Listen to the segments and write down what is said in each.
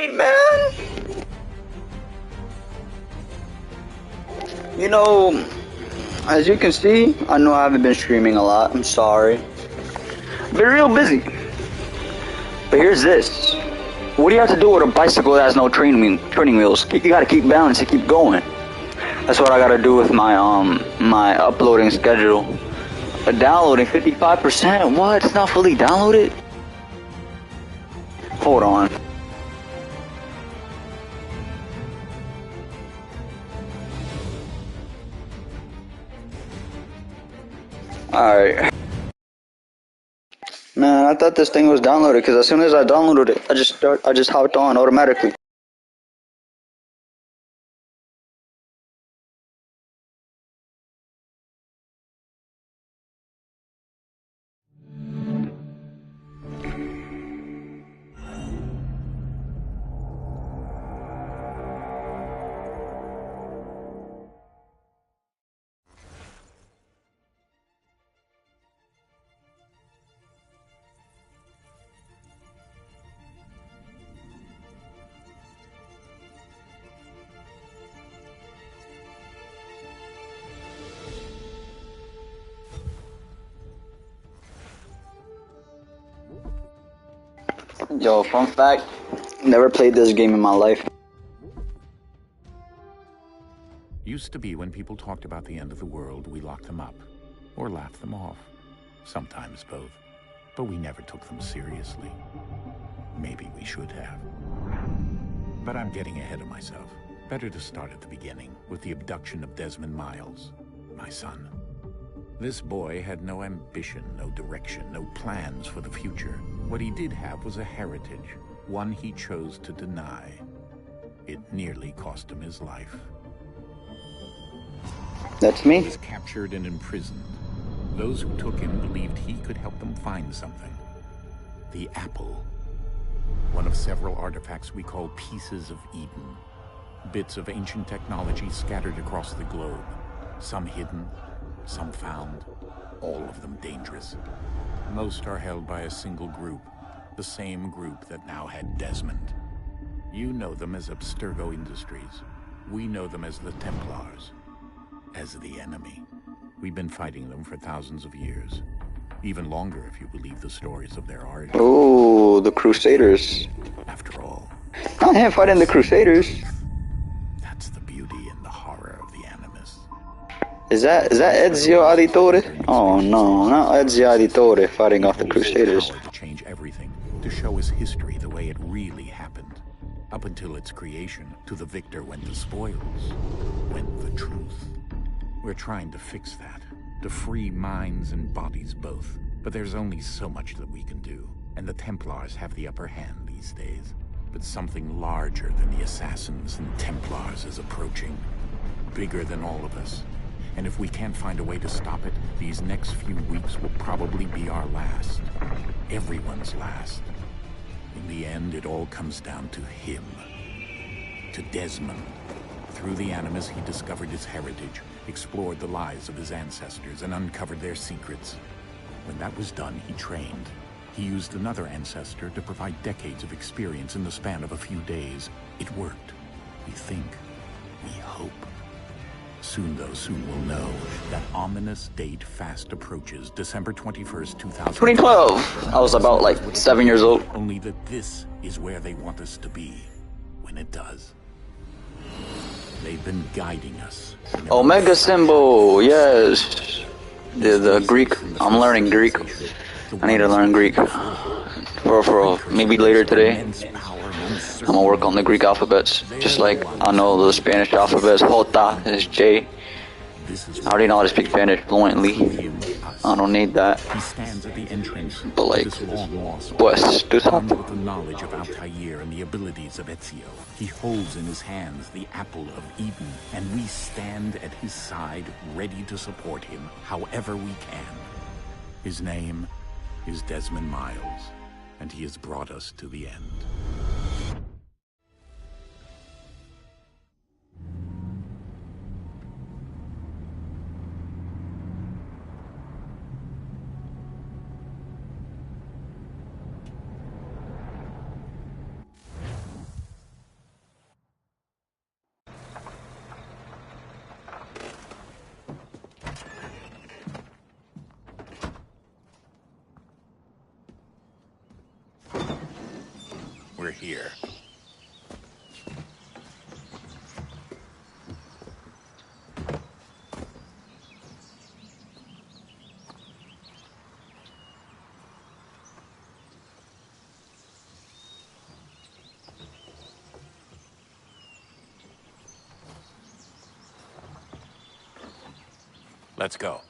late, man. You know, as you can see, I know I haven't been streaming a lot. I'm sorry. Been real busy. But here's this. What do you have to do with a bicycle that has no training wheels? You gotta keep balance and keep going. That's what I gotta do with my my uploading schedule. Downloading 55%? What? It's not fully downloaded? Hold on. Alright. Man, I thought this thing was downloaded because as soon as I downloaded it, I just hopped on automatically. Yo, fun fact, never played this game in my life. Used to be when people talked about the end of the world, we locked them up, or laughed them off. Sometimes both. But we never took them seriously. Maybe we should have. But I'm getting ahead of myself. Better to start at the beginning, with the abduction of Desmond Miles, my son. This boy had no ambition, no direction, no plans for the future. What he did have was a heritage, one he chose to deny. It nearly cost him his life. That's me. He was captured and imprisoned. Those who took him believed he could help them find something. The apple. One of several artifacts we call pieces of Eden. Bits of ancient technology scattered across the globe. Some hidden, some found, all of them dangerous. Most are held by a single group, the same group that now had Desmond. You know them as Abstergo Industries. We know them as the Templars, as the enemy. We've been fighting them for thousands of years. Even longer if you believe the stories of their origin. Oh, the Crusaders. After all, I am fighting the Crusaders. that's the beauty and the horror of the Animus. Is that Ezio Auditore? Oh no, not Ezio Auditore fighting off the Crusaders. To change everything, to show us history the way it really happened. Up until its creation, to the victor went the spoils, went the truth. We're trying to fix that, to free minds and bodies both. But there's only so much that we can do, and the Templars have the upper hand these days. But something larger than the Assassins and Templars is approaching, bigger than all of us. And if we can't find a way to stop it, these next few weeks will probably be our last. Everyone's last. In the end, it all comes down to him. To Desmond. Through the Animus, he discovered his heritage, explored the lives of his ancestors, and uncovered their secrets. When that was done, he trained. He used another ancestor to provide decades of experience in the span of a few days. It worked. We think. We hope. Soon, though, soon we'll know. That ominous date fast approaches, December 21st, 2012. I was about like 7 years old. Only that this is where they want us to be, when it does. They've been guiding us. Omega symbol, yes. The Greek. I'm learning Greek. I need to learn Greek. For maybe later today. I'm gonna work on the Greek alphabets. Just like I know the Spanish alphabets. Jota is J. I already know how to speak Spanish fluently. I don't need that. He stands at the entrance. But like, pues, tú armed sabes. with the knowledge of Altair and the abilities of Ezio. He holds in his hands the apple of Eden, and we stand at his side, ready to support him however we can. His name is Desmond Miles, and he has brought us to the end. We're here. Let's go.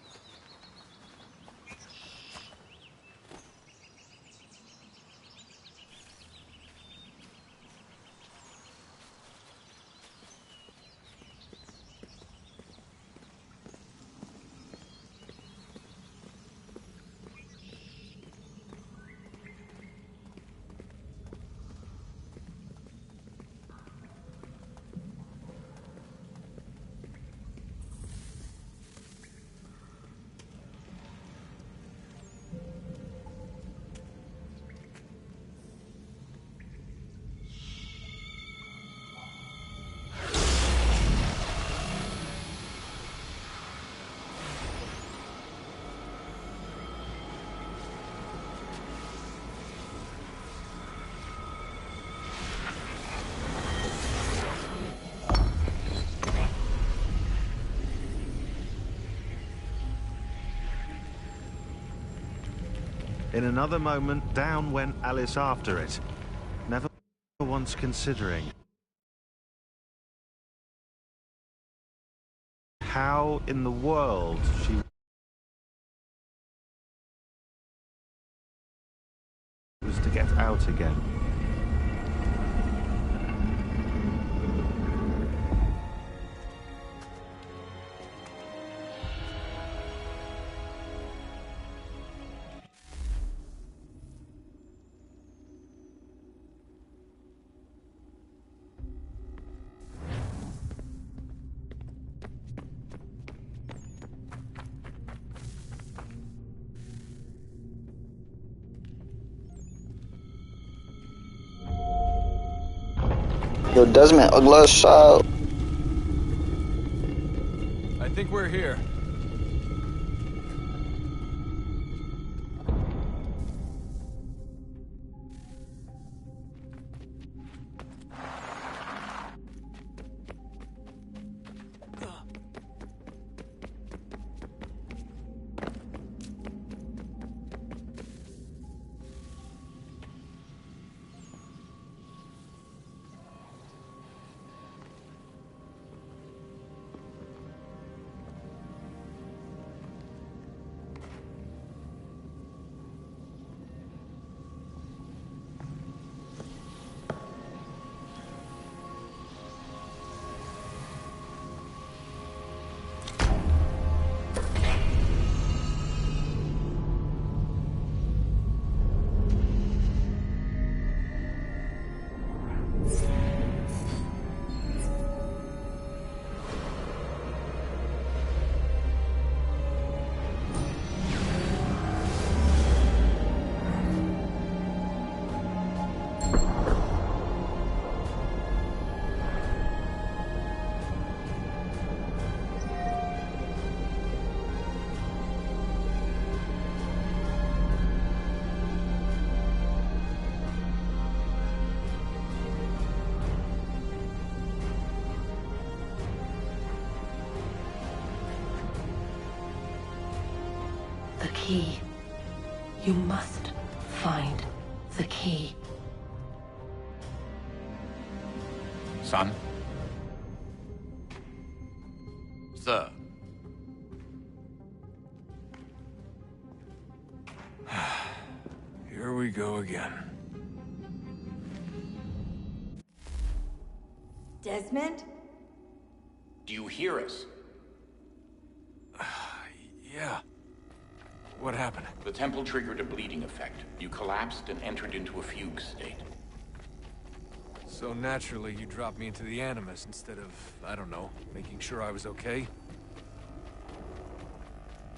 In another moment, down went Alice after it, never once considering how in the world she was to get out again. Yo, Desmond, a glass shot. I think we're here. The key. You must find the key. Son? Sir. Here we go again. Desmond? Do you hear us? Yeah. What happened? The temple triggered a bleeding effect. You collapsed and entered into a fugue state. So naturally, you dropped me into the Animus instead of, I don't know, making sure I was okay?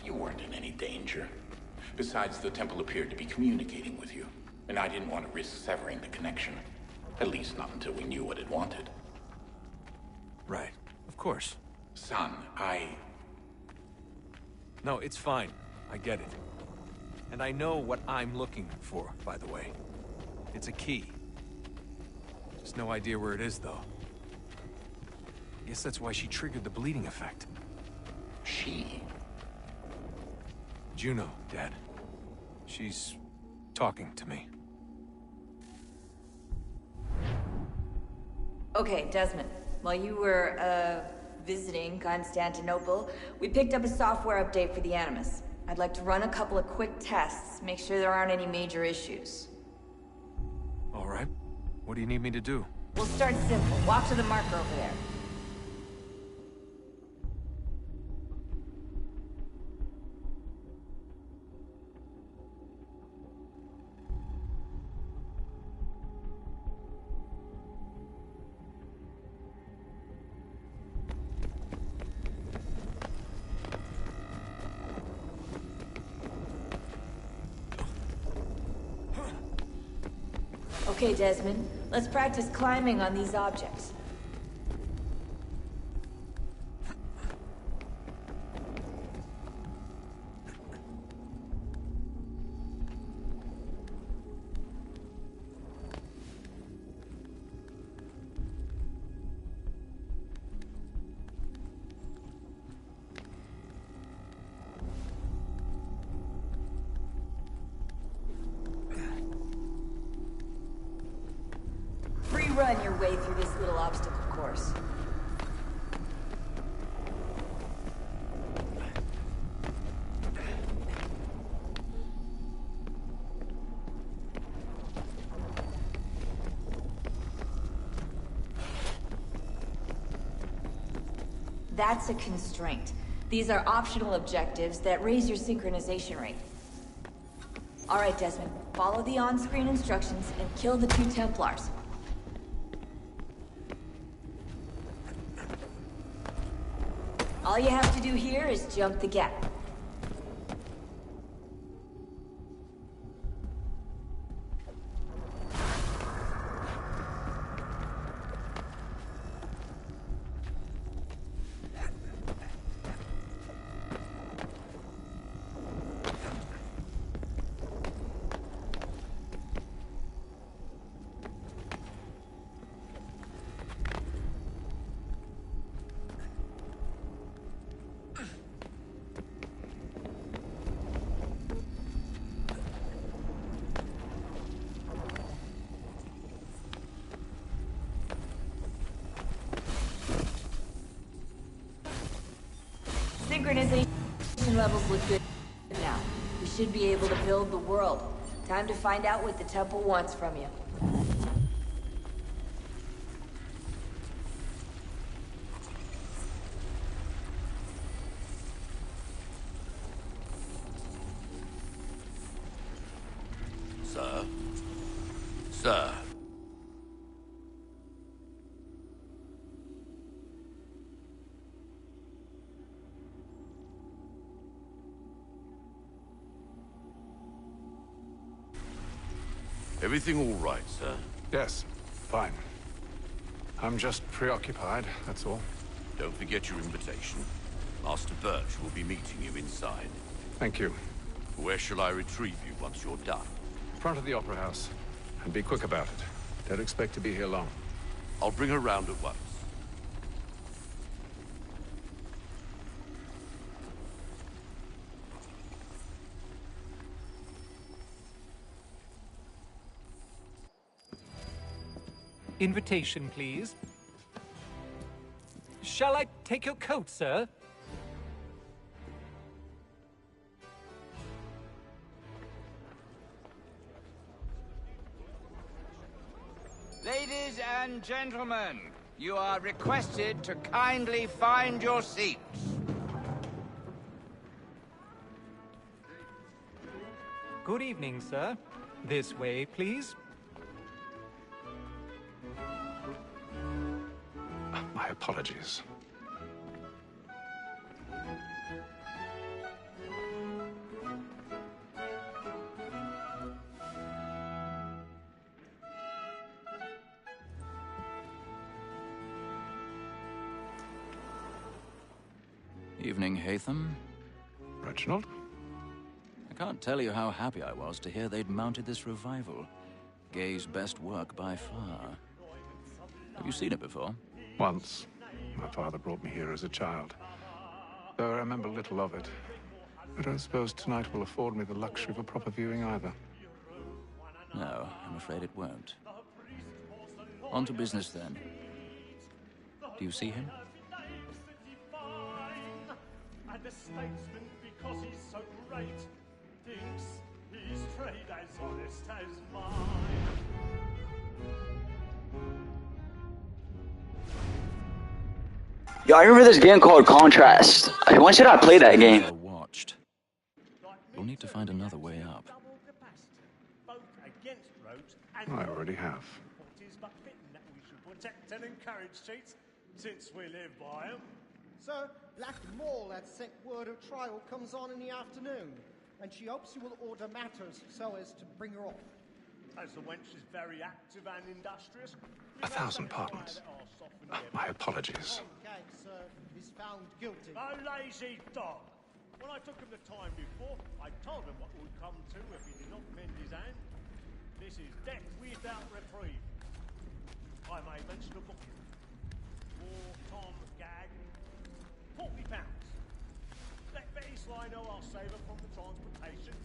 You weren't in any danger. Besides, the temple appeared to be communicating with you, and I didn't want to risk severing the connection. At least not until we knew what it wanted. Right. Of course. Son, No, it's fine. I get it. And I know what I'm looking for, by the way. It's a key. Just no idea where it is, though. Guess that's why she triggered the bleeding effect. She? Juno, Dad. She's talking to me. Okay, Desmond. While you were, visiting Constantinople, we picked up a software update for the Animus. I'd like to run a couple of quick tests, make sure there aren't any major issues. All right. What do you need me to do? We'll start simple. Walk to the marker over there. Okay, Desmond. Let's practice climbing on these objects. Run your way through this little obstacle course. That's a constraint. These are optional objectives that raise your synchronization rate. All right, Desmond. Follow the on-screen instructions and kill the 2 Templars. All you have to do here is jump the gap. Synchronization levels look good now. We should be able to build the world. Time to find out what the temple wants from you. Sir? Sir? Everything all right, sir? Yes, fine. I'm just preoccupied, that's all. Don't forget your invitation. Master Birch will be meeting you inside. Thank you. Where shall I retrieve you once you're done? Front of the Opera House. And be quick about it. Don't expect to be here long. I'll bring her round at once. Invitation, please. Shall I take your coat, sir? Ladies and gentlemen, you are requested to kindly find your seats. Good evening, sir. This way, please. My apologies. Evening, Haytham. Reginald? I can't tell you how happy I was to hear they'd mounted this revival. Gay's best work by far. Have you seen it before? Once. My father brought me here as a child. Though I remember little of it. I don't suppose tonight will afford me the luxury of a proper viewing either. No, I'm afraid it won't. On to business then. Do you see him? And the statesman, because he's so great, thinks his trade as honest as mine. Yo, I remember this game called Contrast. When should I play that game? Watched. You'll need to find another way up. I already have. It is but fitting that we should protect and encourage cheats, since we live by them. Sir, Black Mall had sent word her trial comes on in the afternoon, and she hopes you will order matters so as to bring her off. As the wench is very active and industrious. 1,000 pardons. My apologies. Gang, sir, is found guilty. A lazy dog! When I took him the time before, I told him what would come to if he did not mend his hand. This is death without reprieve. I may mention a book. For Tom Gag, £40. Let Betty Sly know I'll save her from the transportation.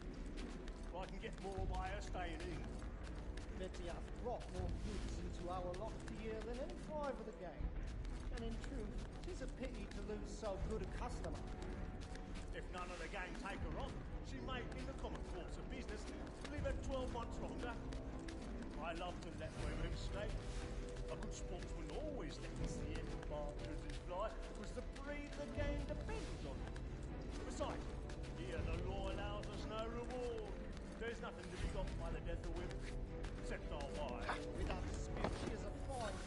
So I can get more by her staying in. Betty hath brought more goods into our lot here than any five of the gang. And in truth, 'tis a pity to lose so good a customer. If none of the gang take her on, she may, in the common course of business, live her 12 months longer. I love to let women stay. A good sportsman always let me see it partners in fly, because the breed the game depends on. Besides, here the law allows us no reward. There's nothing to be got by the death of women, except our wives. Without dispute, she is a fine.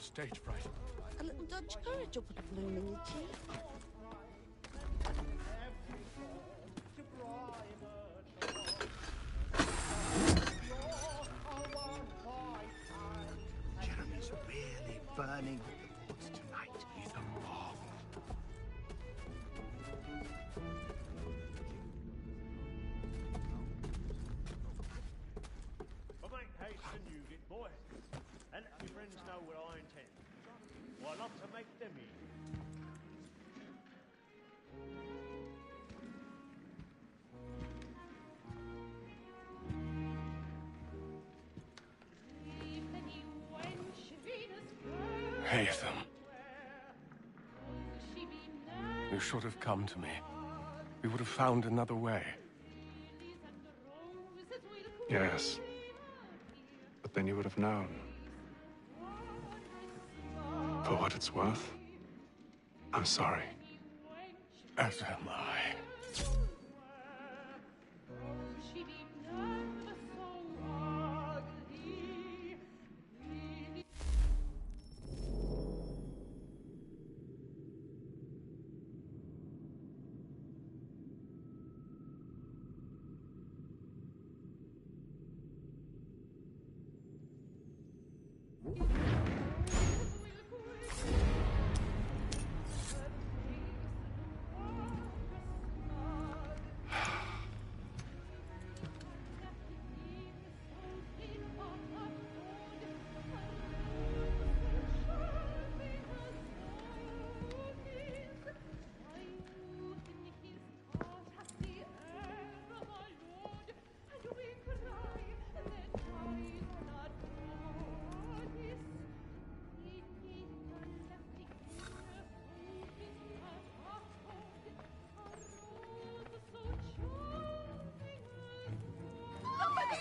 Stage fright. A little Dutch courage will put a bloom in your cheek. Jeremy's really burning with the boards tonight. He's a moth. But make haste and use it, boy. And let your friends know what I intend. Well, I love to make them eat. Haytham. You should have come to me. We would have found another way. Yes. But then you would have known. For what it's worth, I'm sorry. As am I.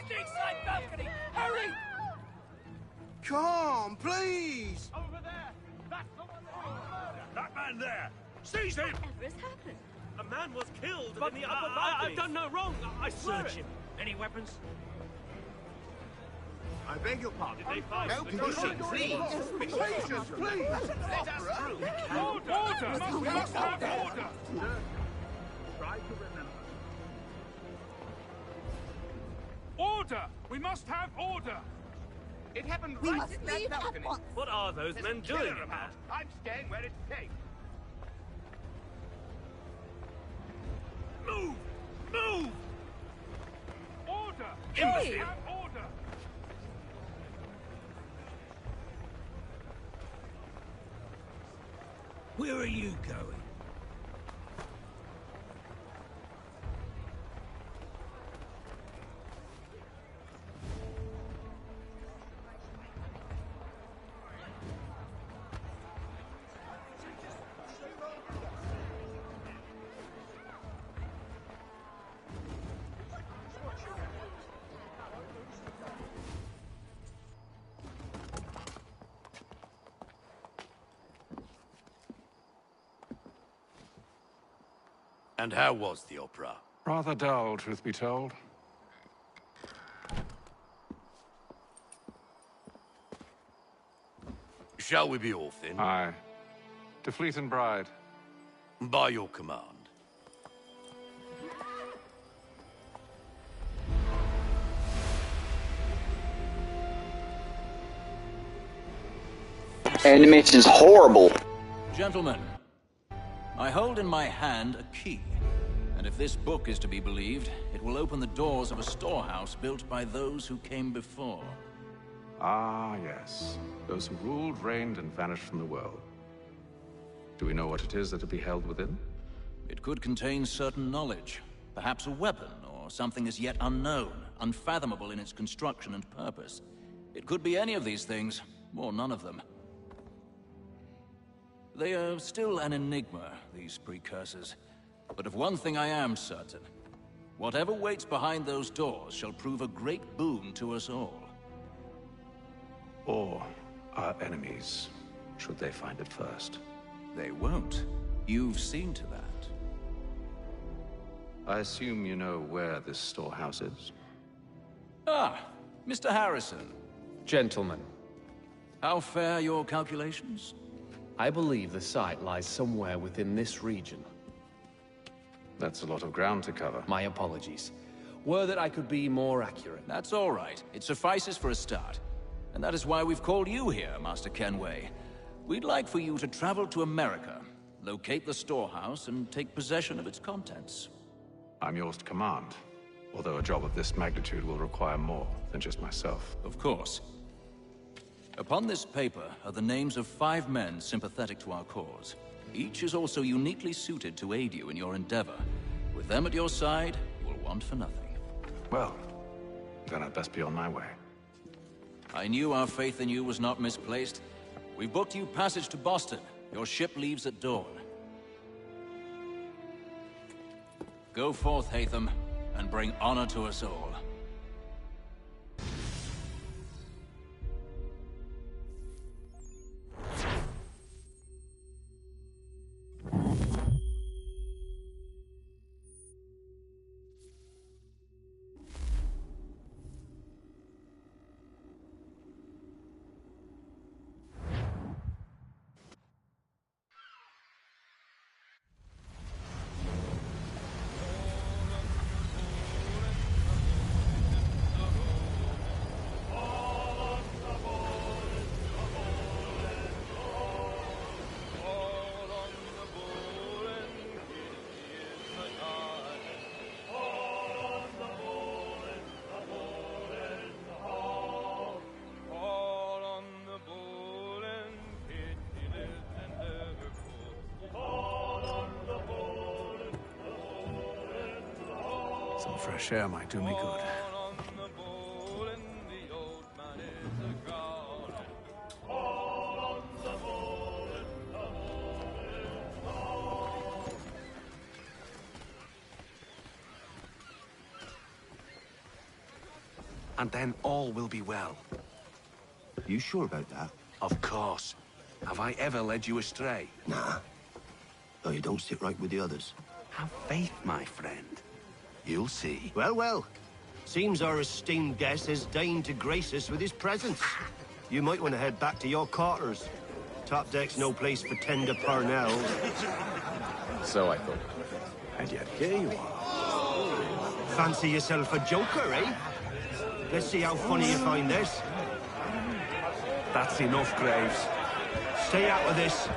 Side balcony! Hurry! Come on, please! Over there! That's the one that murdered! That man there! Seize him! Whatever has happened? A man was killed But in the upper balcony. I've done no wrong. I swear Search it. him. Any weapons? I beg your pardon. Did they find No pushing, please. Patience, please. Let us through. Order! Must have order! Try to remember. Order! We must have order! It happened We right must in that leave at balcony. once. What are those There's men a killer doing in about. there? I'm staying where it's safe. Move! Move! Order! Hey! Embassy! Have order! Where are you going? And how was the opera? Rather dull, truth be told. Shall we be off then? Aye. To Fleet and Bride. By your command. Animation's horrible. Gentlemen, I hold in my hand a key. And if this book is to be believed, it will open the doors of a storehouse built by those who came before. Ah, yes. Those who ruled, reigned, and vanished from the world. Do we know what it is that will be held within? It could contain certain knowledge. Perhaps a weapon, or something as yet unknown, unfathomable in its construction and purpose. It could be any of these things, or none of them. They are still an enigma, these precursors. But of one thing I am certain. Whatever waits behind those doors shall prove a great boon to us all. Or our enemies, should they find it first. They won't. You've seen to that. I assume you know where this storehouse is? Ah, Mr. Harrison. Gentlemen, How fare your calculations? I believe the site lies somewhere within this region. That's a lot of ground to cover. My apologies. Were that I could be more accurate. That's all right. It suffices for a start. And that is why we've called you here, Master Kenway. We'd like for you to travel to America, locate the storehouse, and take possession of its contents. I'm yours to command, although a job of this magnitude will require more than just myself. Of course. Upon this paper are the names of 5 men sympathetic to our cause. Each is also uniquely suited to aid you in your endeavor. With them at your side, you will want for nothing. Well, then I'd best be on my way. I knew our faith in you was not misplaced. We've booked you passage to Boston. Your ship leaves at dawn. Go forth, Hatham, and bring honor to us all. Some fresh air might do me good. and then all will be well. You sure about that? Of course. Have I ever led you astray? Nah. Though you don't sit right with the others. Have faith, my friend. You'll see. Well, well. Seems our esteemed guest has deigned to grace us with his presence. You might want to head back to your quarters. Top deck's no place for tender Parnells. So I thought. And yet here you are. Fancy yourself a joker, eh? Let's see how funny you find this. That's enough, Graves. Stay out of this.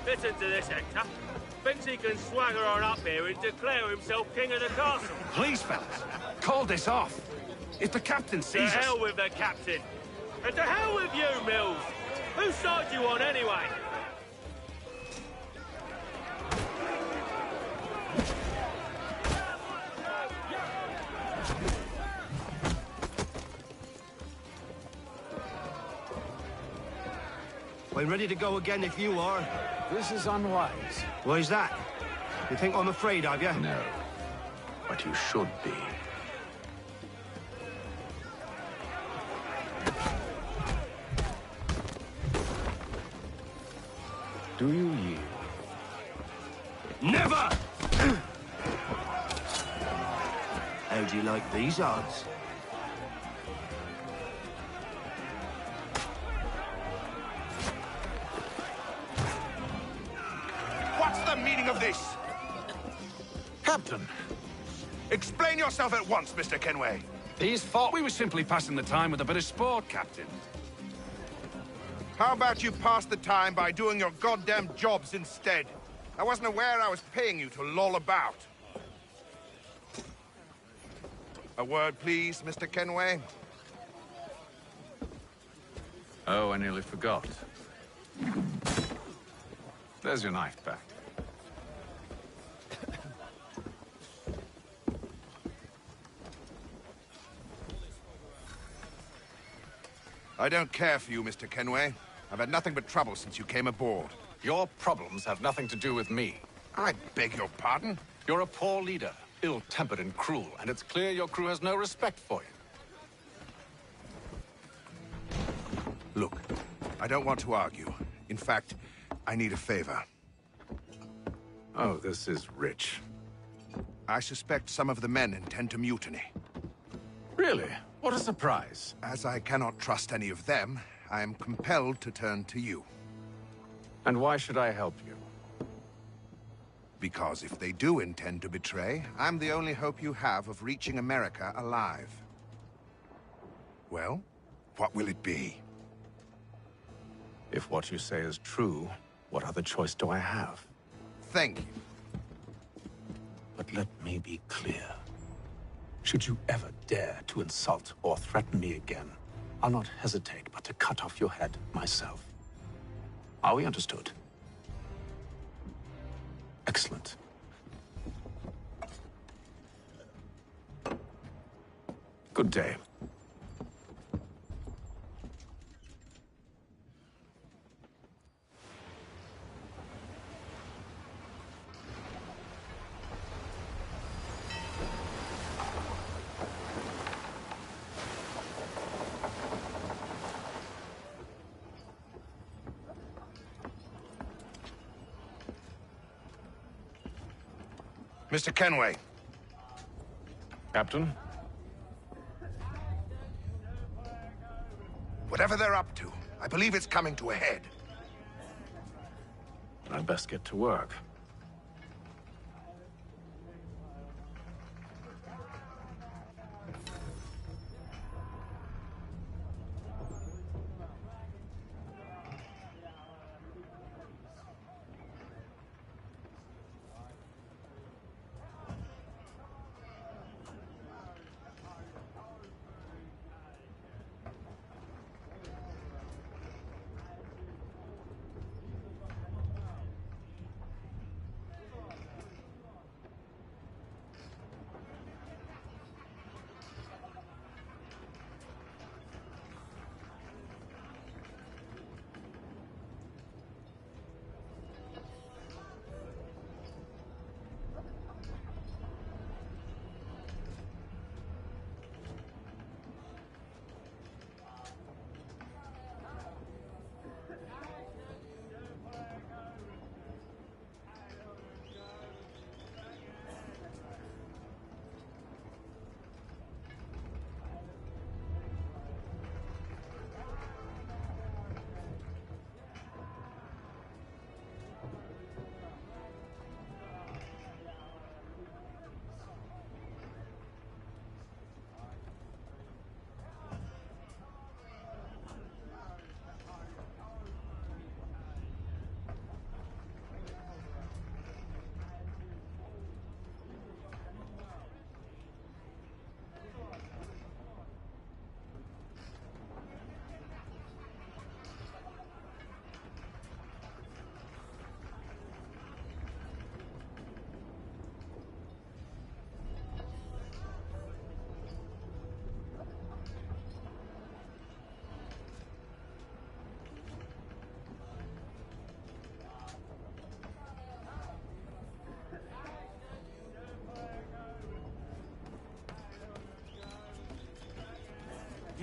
Listen to this, Hector. Thinks he can swagger on up here and declare himself king of the castle. Please, fellas, call this off. If the captain sees us... To hell with the captain. And to hell with you, Mills. Whose side you on, anyway? I'm ready to go again if you are. This is unwise. Why's that? You think I'm afraid of you? No. But you should be. Do you yield? Never! How do you like these odds? What's the meaning of this? Captain! Explain yourself at once, Mr. Kenway. These thought we were simply passing the time with a bit of sport, Captain. How about you pass the time by doing your goddamn jobs instead? I wasn't aware I was paying you to loll about. A word, please, Mr. Kenway. Oh, I nearly forgot. There's your knife back. I don't care for you, Mr. Kenway. I've had nothing but trouble since you came aboard. Your problems have nothing to do with me. I beg your pardon? You're a poor leader, ill-tempered and cruel, and it's clear your crew has no respect for you. Look, I don't want to argue. In fact, I need a favor. Oh, this is rich. I suspect some of the men intend to mutiny. Really? What a surprise. As I cannot trust any of them, I am compelled to turn to you. And why should I help you? Because if they do intend to betray, I'm the only hope you have of reaching America alive. Well, what will it be? If what you say is true, what other choice do I have? Thank you. But let me be clear. Should you ever dare to insult or threaten me again, I'll not hesitate but to cut off your head myself. Are we understood? Excellent. Good day. Mr. Kenway. Captain? Whatever they're up to, I believe it's coming to a head. I'd best get to work.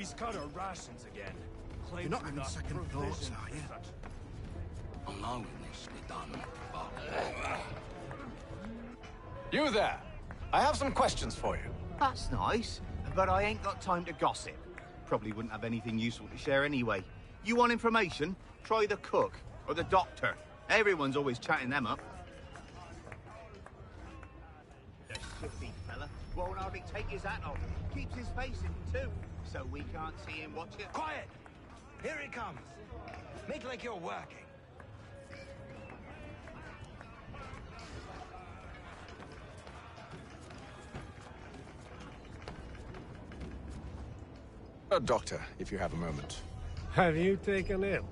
He's cut our rations again. You're not having second thoughts, are you? Allowing this to be done, but... You there! I have some questions for you. That's nice, but I ain't got time to gossip. Probably wouldn't have anything useful to share anyway. You want information? Try the cook or the doctor. Everyone's always chatting them up. The shifty fella won't hardly take his hat off. Keeps his face in too, so we can't see him watch it. Quiet! Here he comes. Make like you're working. Doctor, if you have a moment. Have you taken ill?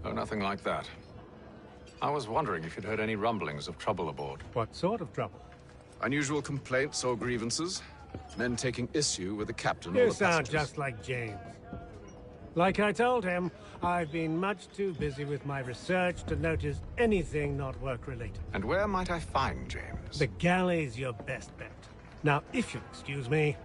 Oh, nothing like that. I was wondering if you'd heard any rumblings of trouble aboard. What sort of trouble? Unusual complaints or grievances? Men taking issue with the captain or You the sound passengers? just like James. Like I told him, I've been much too busy with my research to notice anything not work-related. And where might I find James? The galley's your best bet. Now, if you'll excuse me...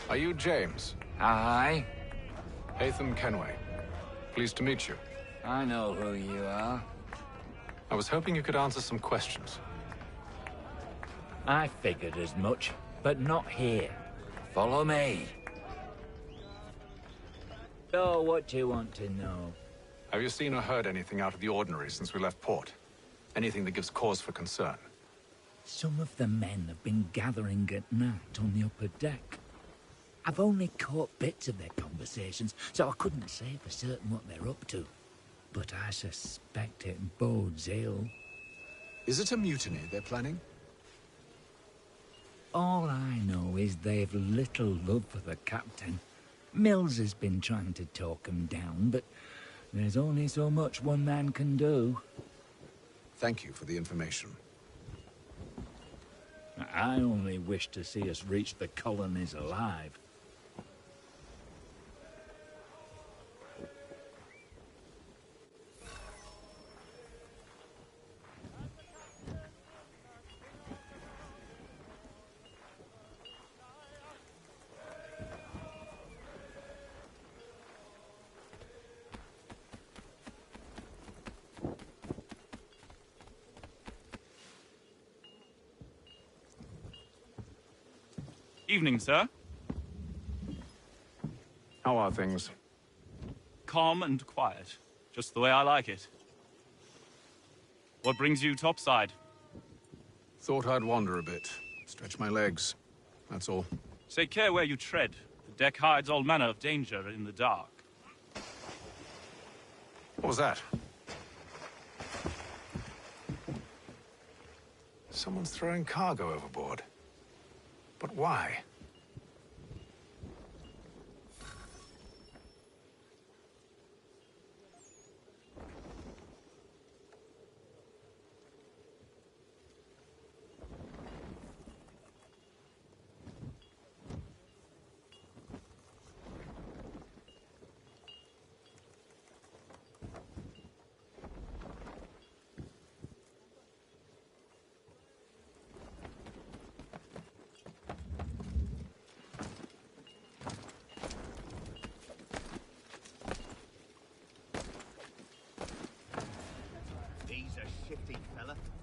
Are you James? Aye. Hatham Kenway. Pleased to meet you. I know who you are. I was hoping you could answer some questions. I figured as much, but not here. Follow me. So, what do you want to know? Have you seen or heard anything out of the ordinary since we left port? Anything that gives cause for concern? Some of the men have been gathering at night on the upper deck. I've only caught bits of their conversations, so I couldn't say for certain what they're up to. But I suspect it bodes ill. Is it a mutiny they're planning? All I know is they've little love for the captain. Mills has been trying to talk him down, but there's only so much one man can do. Thank you for the information. I only wish to see us reach the colonies alive. Evening, sir. How are things? Calm and quiet. Just the way I like it. What brings you topside? Thought I'd wander a bit. Stretch my legs. That's all. Take care where you tread. The deck hides all manner of danger in the dark. What was that? Someone's throwing cargo overboard. But why?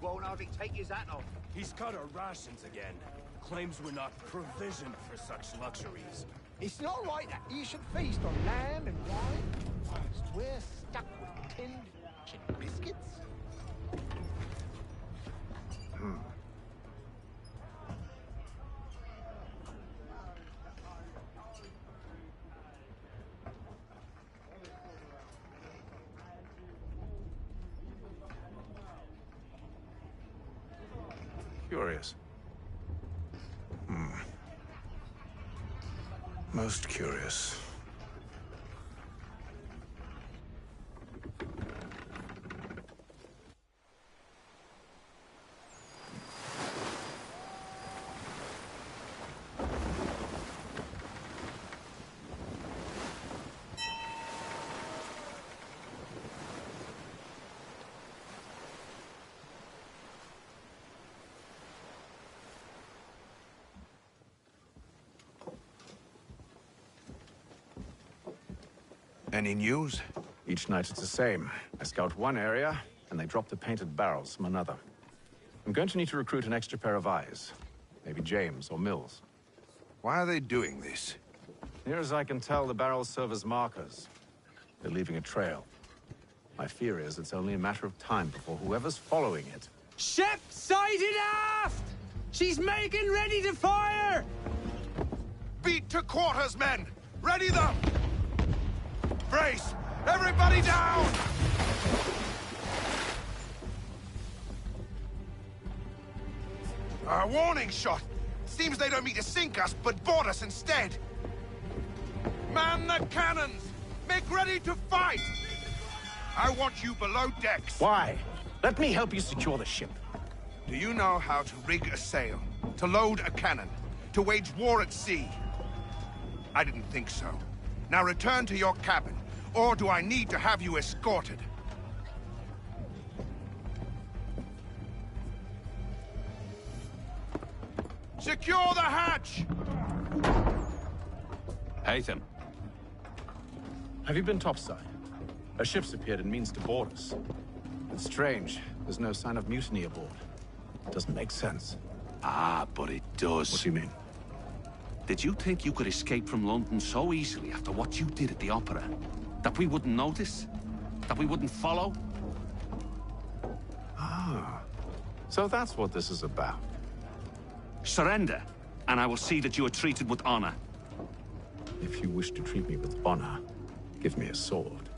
Won't hardly take his hat off. He's cut our rations again. Claims we're not provisioned for such luxuries. It's not right that you should feast on lamb and wine whilst we're stuck with tinned chicken biscuits. Curious. Most curious. Any news? Each night it's the same. I scout one area, and they drop the painted barrels from another. I'm going to need to recruit an extra pair of eyes. Maybe James or Mills. Why are they doing this? Near as I can tell, the barrels serve as markers. They're leaving a trail. My fear is it's only a matter of time before whoever's following it... Ship sighted aft! She's making ready to fire! Beat to quarters, men! Ready them! Brace! Everybody down! A warning shot! Seems they don't mean to sink us, but board us instead! Man the cannons! Make ready to fight! I want you below decks. Why? Let me help you secure the ship. Do you know how to rig a sail? To load a cannon? To wage war at sea? I didn't think so. Now return to your cabin, or do I need to have you escorted? Secure the hatch! Haytham. Have you been topside? A ship's appeared and means to board us. It's strange. There's no sign of mutiny aboard. It doesn't make sense. Ah, but it does. What do you mean? Did you think you could escape from London so easily after what you did at the opera? That we wouldn't notice? That we wouldn't follow? Ah. So that's what this is about. Surrender, and I will see that you are treated with honor. If you wish to treat me with honor, give me a sword.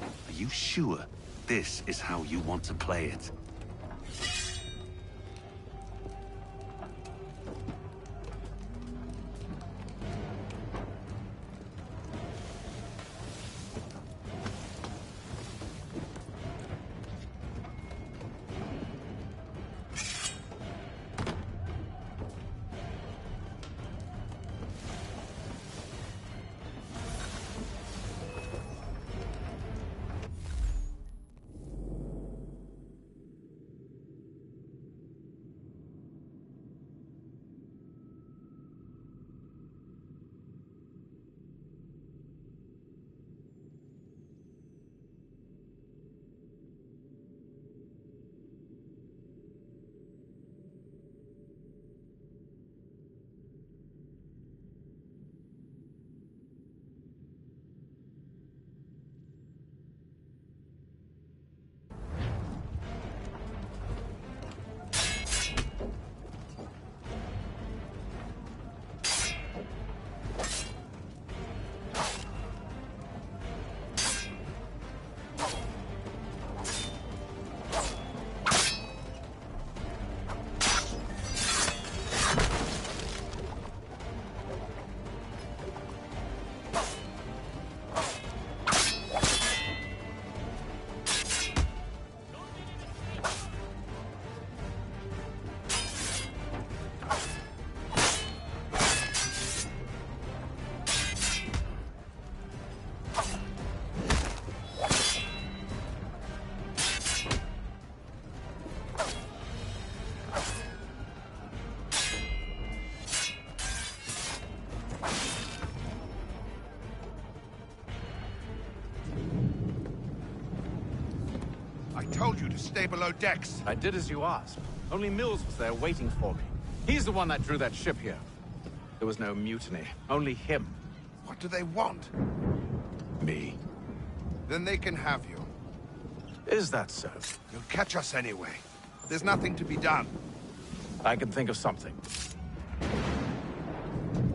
Are you sure this is how you want to play it? Told you to stay below decks. I did as you asked. Only Mills was there waiting for me. He's the one that drew that ship here. There was no mutiny, only him. What do they want? Me. Then they can have you. Is that so? You'll catch us anyway. There's nothing to be done. I can think of something.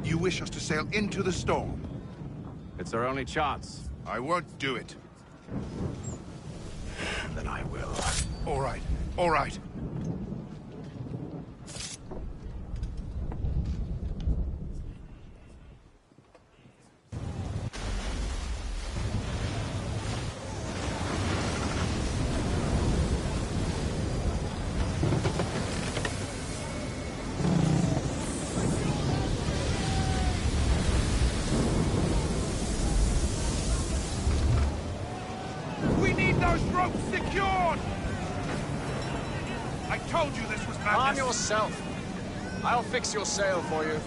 You wish us to sail into the storm? It's our only chance. I won't do it. Then I will. All right. All right. We need those ropes secured! I told you this was madness. Arm yourself. I'll fix your sail for you.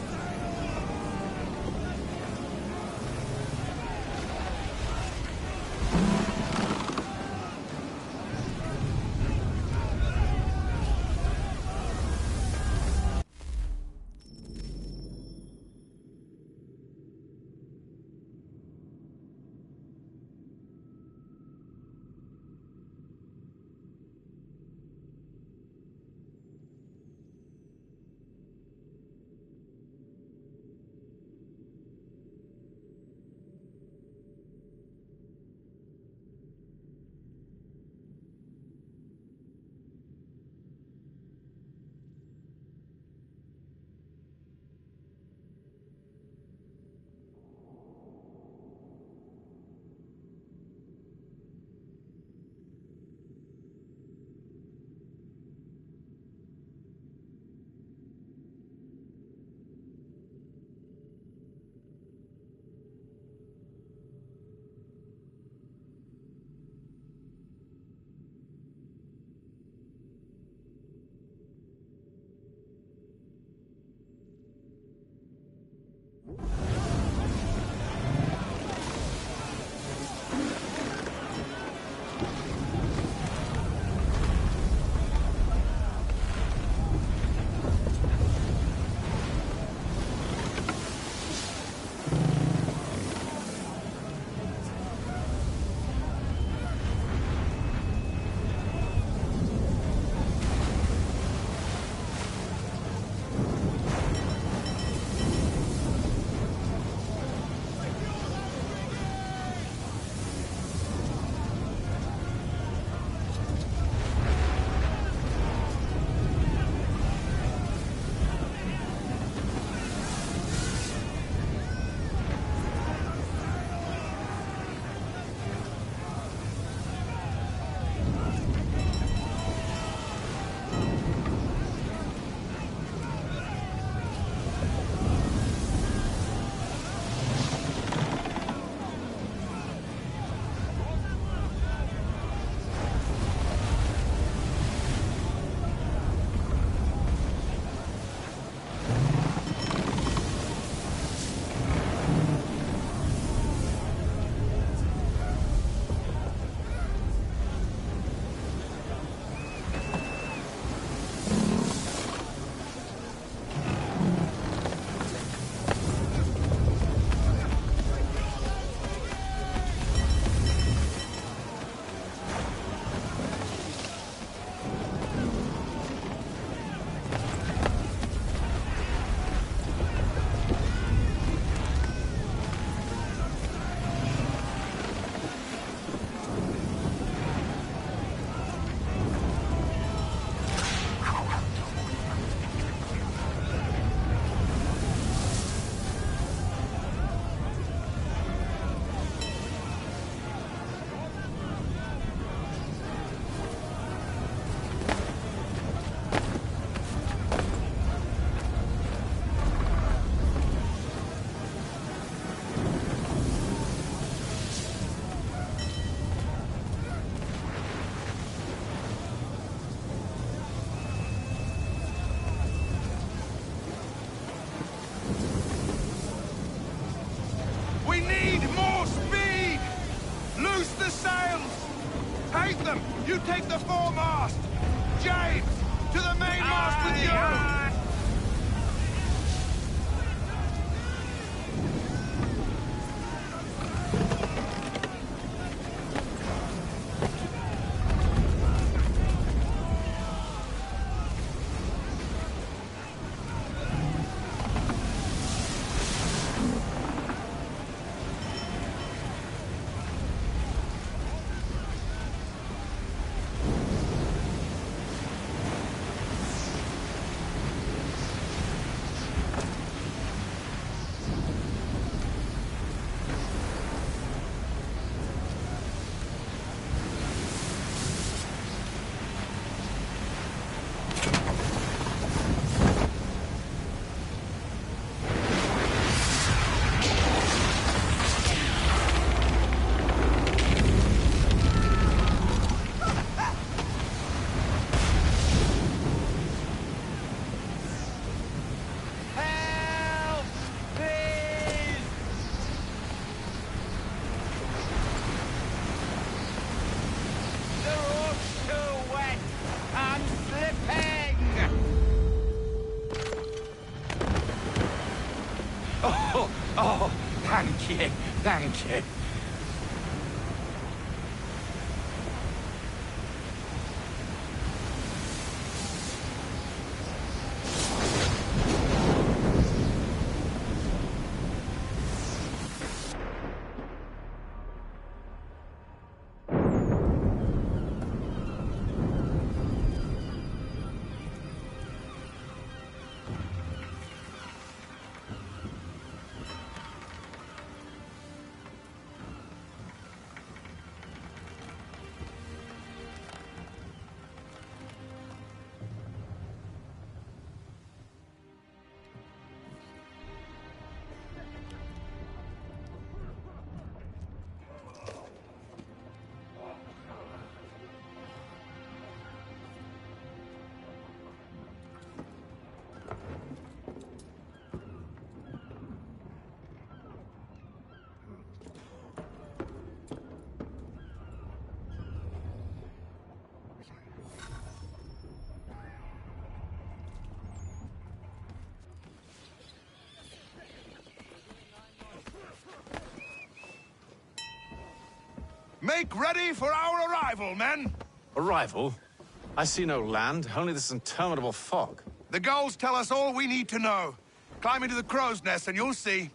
We need more speed! Loose the sails! Haytham, you take the foremast! James, to the mainmast with you! Thank you, thank you. Make ready for our arrival, men! Arrival? I see no land, only this interminable fog. The gulls tell us all we need to know. Climb into the crow's nest and you'll see.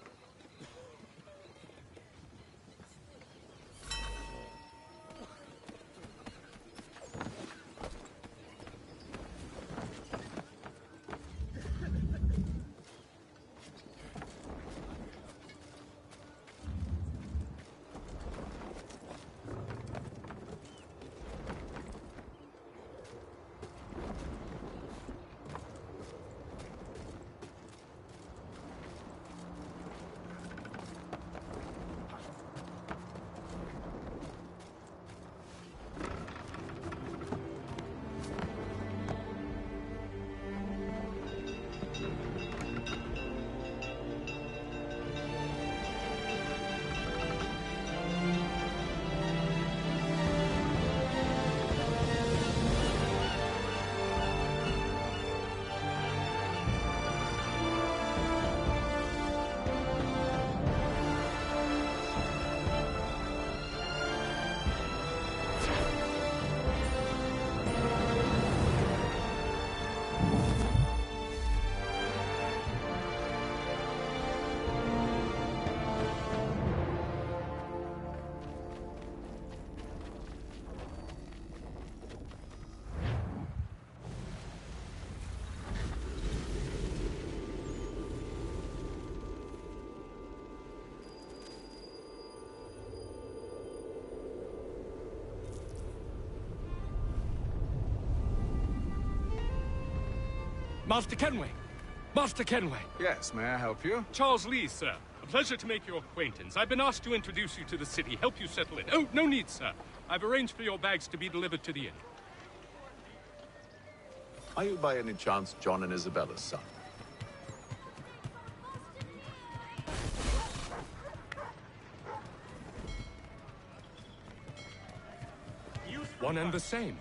Master Kenway! Master Kenway! Yes, may I help you? Charles Lee, sir. A pleasure to make your acquaintance. I've been asked to introduce you to the city, help you settle in. Oh, no need, sir. I've arranged for your bags to be delivered to the inn. Are you by any chance John and Isabella's son? One and the same.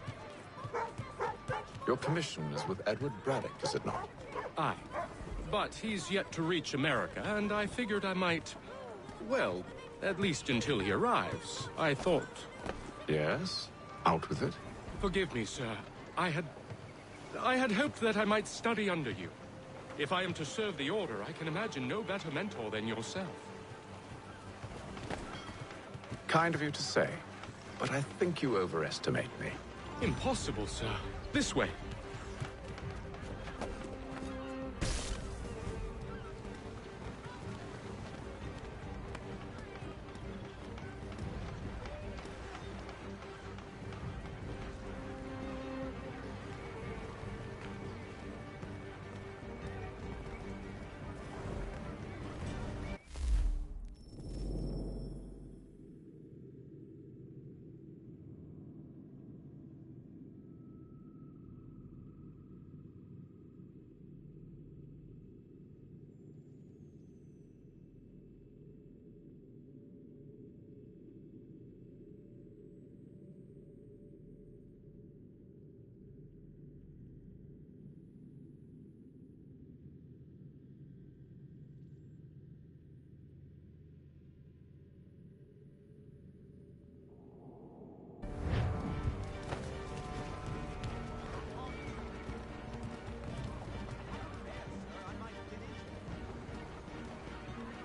Your commission is with Edward Braddock, is it not? Aye. But he's yet to reach America, and I figured I might... Well, at least until he arrives. I thought... Yes? Out with it. Forgive me, sir. I had hoped that I might study under you. If I am to serve the Order, I can imagine no better mentor than yourself. Kind of you to say, but I think you overestimate me. Impossible, sir. This way.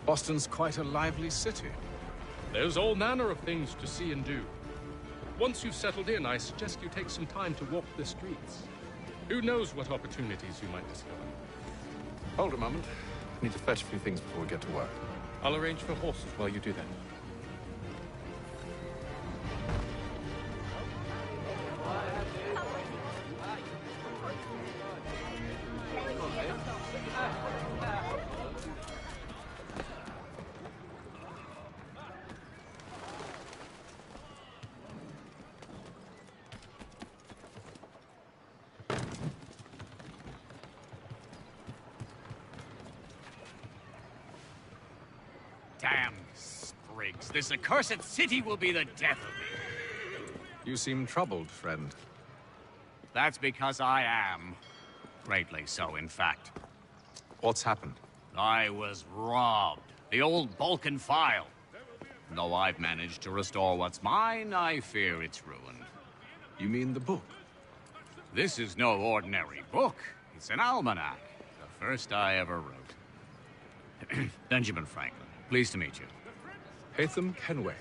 Boston's quite a lively city. There's all manner of things to see and do. Once you've settled in, I suggest you take some time to walk the streets. Who knows what opportunities you might discover. Hold a moment. I need to fetch a few things before we get to work. I'll arrange for horses while you do that. Damn sprigs. This accursed city will be the death of me. You seem troubled, friend. That's because I am. Greatly so, in fact. What's happened? I was robbed. The old Balkan file. Though I've managed to restore what's mine, I fear it's ruined. You mean the book? This is no ordinary book. It's an almanac. The first I ever wrote. Benjamin Franklin. Pleased to meet you. Haytham Kenway.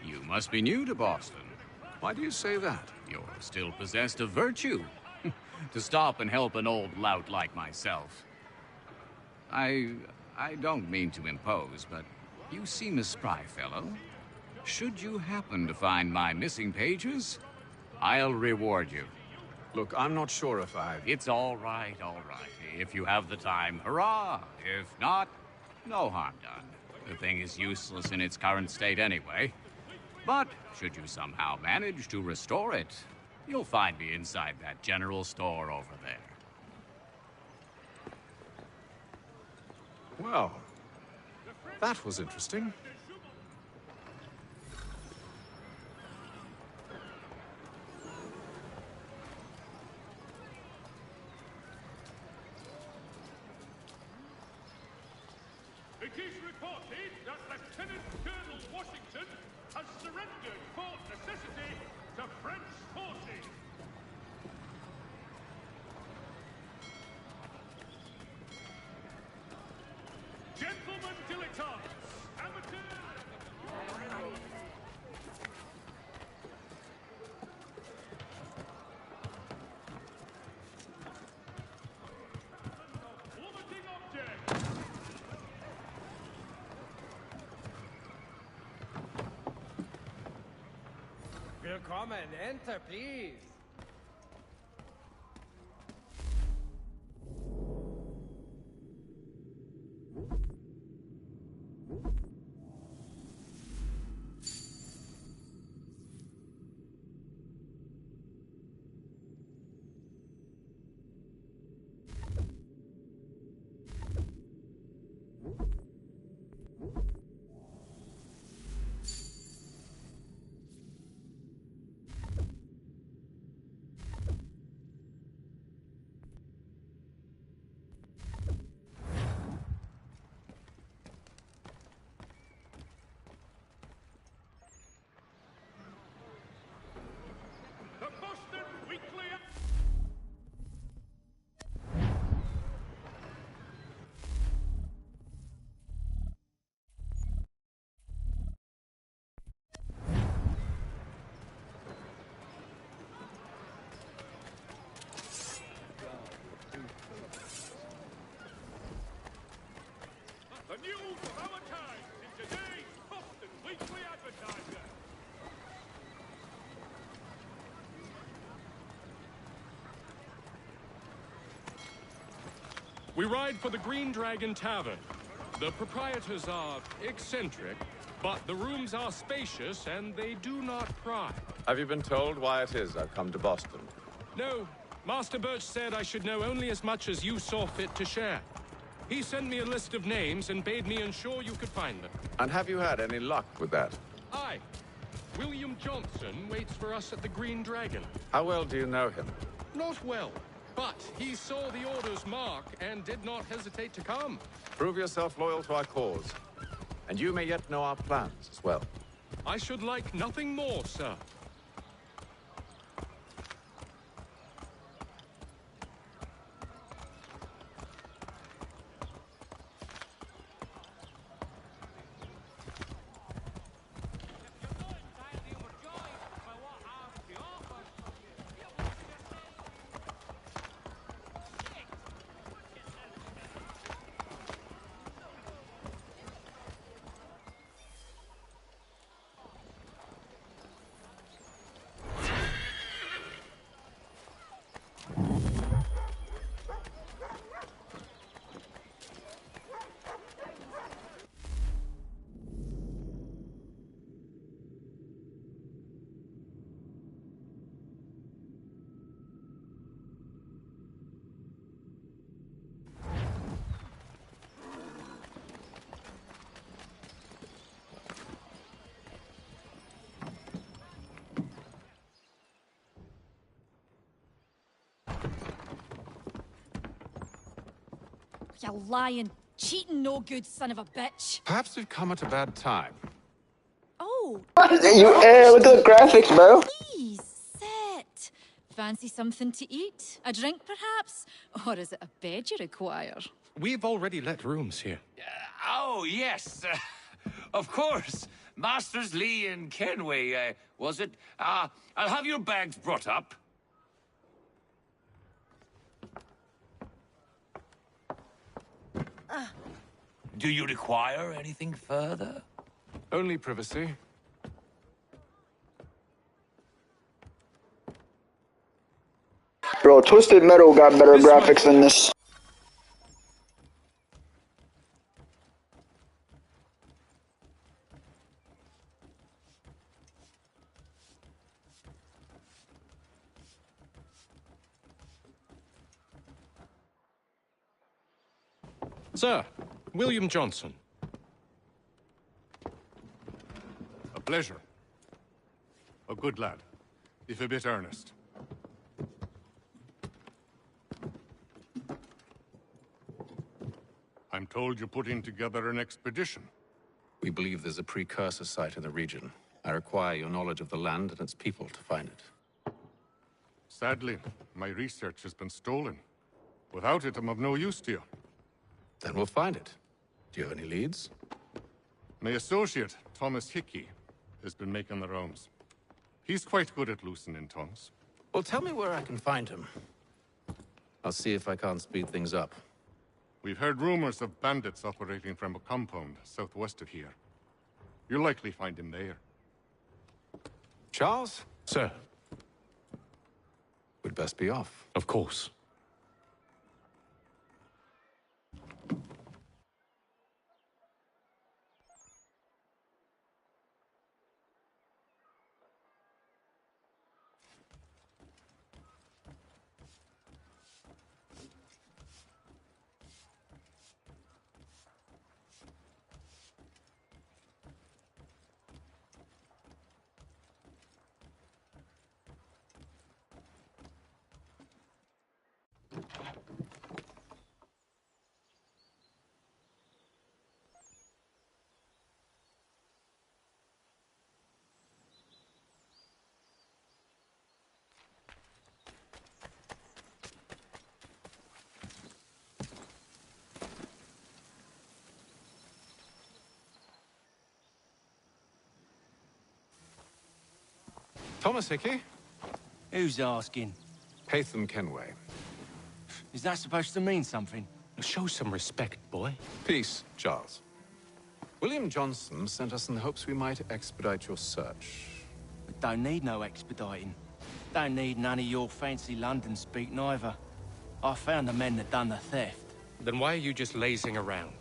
You must be new to Boston. Why do you say that? You're still possessed of virtue. To stop and help an old lout like myself. I don't mean to impose, but you seem a spry fellow. Should you happen to find my missing pages, I'll reward you. Look, I'm not sure if I... It's all right, all right. If you have the time, hurrah! If not, no harm done. The thing is useless in its current state anyway. But should you somehow manage to restore it, you'll find me inside that general store over there. Well, that was interesting. It is reported that Lieutenant Colonel Washington has surrendered Fort Necessity to French forces. Gentlemen dilettantes, plummeting object. Willkommen, enter, please. The news of our times in today's Boston Weekly Advertiser. We ride for the Green Dragon Tavern. The proprietors are eccentric, but the rooms are spacious and they do not pry. Have you been told why it is I've come to Boston? No, Master Birch said I should know only as much as you saw fit to share. He sent me a list of names and bade me ensure you could find them. And have you had any luck with that? Aye. William Johnson waits for us at the Green Dragon. How well do you know him? Not well, but he saw the order's mark and did not hesitate to come. Prove yourself loyal to our cause. And you may yet know our plans as well. I should like nothing more, sir. You lying, cheating, no good son of a bitch. Perhaps we've come at a bad time. Oh. Look at the graphics, bro. Please, sit. Fancy something to eat? A drink, perhaps? Or is it a bed you require? We've already let rooms here. Oh, yes. Of course. Masters Lee and Kenway, was it? I'll have your bags brought up. Do you require anything further? Only privacy. Bro, Twisted Metal got better graphics than this. Sir, William Johnson. A pleasure. A good lad, if a bit earnest. I'm told you're putting together an expedition. We believe there's a precursor site in the region. I require your knowledge of the land and its people to find it. Sadly, my research has been stolen. Without it, I'm of no use to you. Then we'll find it. Do you have any leads? My associate, Thomas Hickey, has been making the rounds. He's quite good at loosening tongues. Well, tell me where I can find him. I'll see if I can't speed things up. We've heard rumors of bandits operating from a compound southwest of here. You'll likely find him there. Charles? Sir. We'd best be off. Of course. Thomas Hickey? Who's asking? Haytham Kenway. Is that supposed to mean something? Show some respect, boy. Peace, Charles. William Johnson sent us in the hopes we might expedite your search. We don't need no expediting. Don't need none of your fancy London speak neither. I found the men that done the theft. Then why are you just lazing around?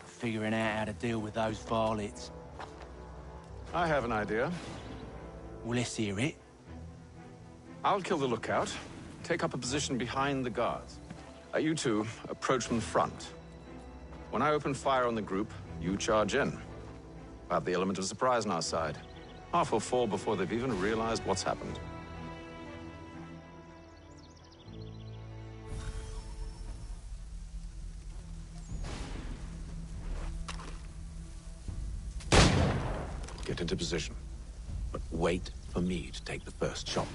Figuring out how to deal with those varlets. I have an idea. Well, let's hear it. I'll kill the lookout, take up a position behind the guards. You two approach from the front. When I open fire on the group, you charge in. We'll have the element of surprise on our side. Half will fall before they've even realized what's happened. Get into position. But wait for me to take the first shot.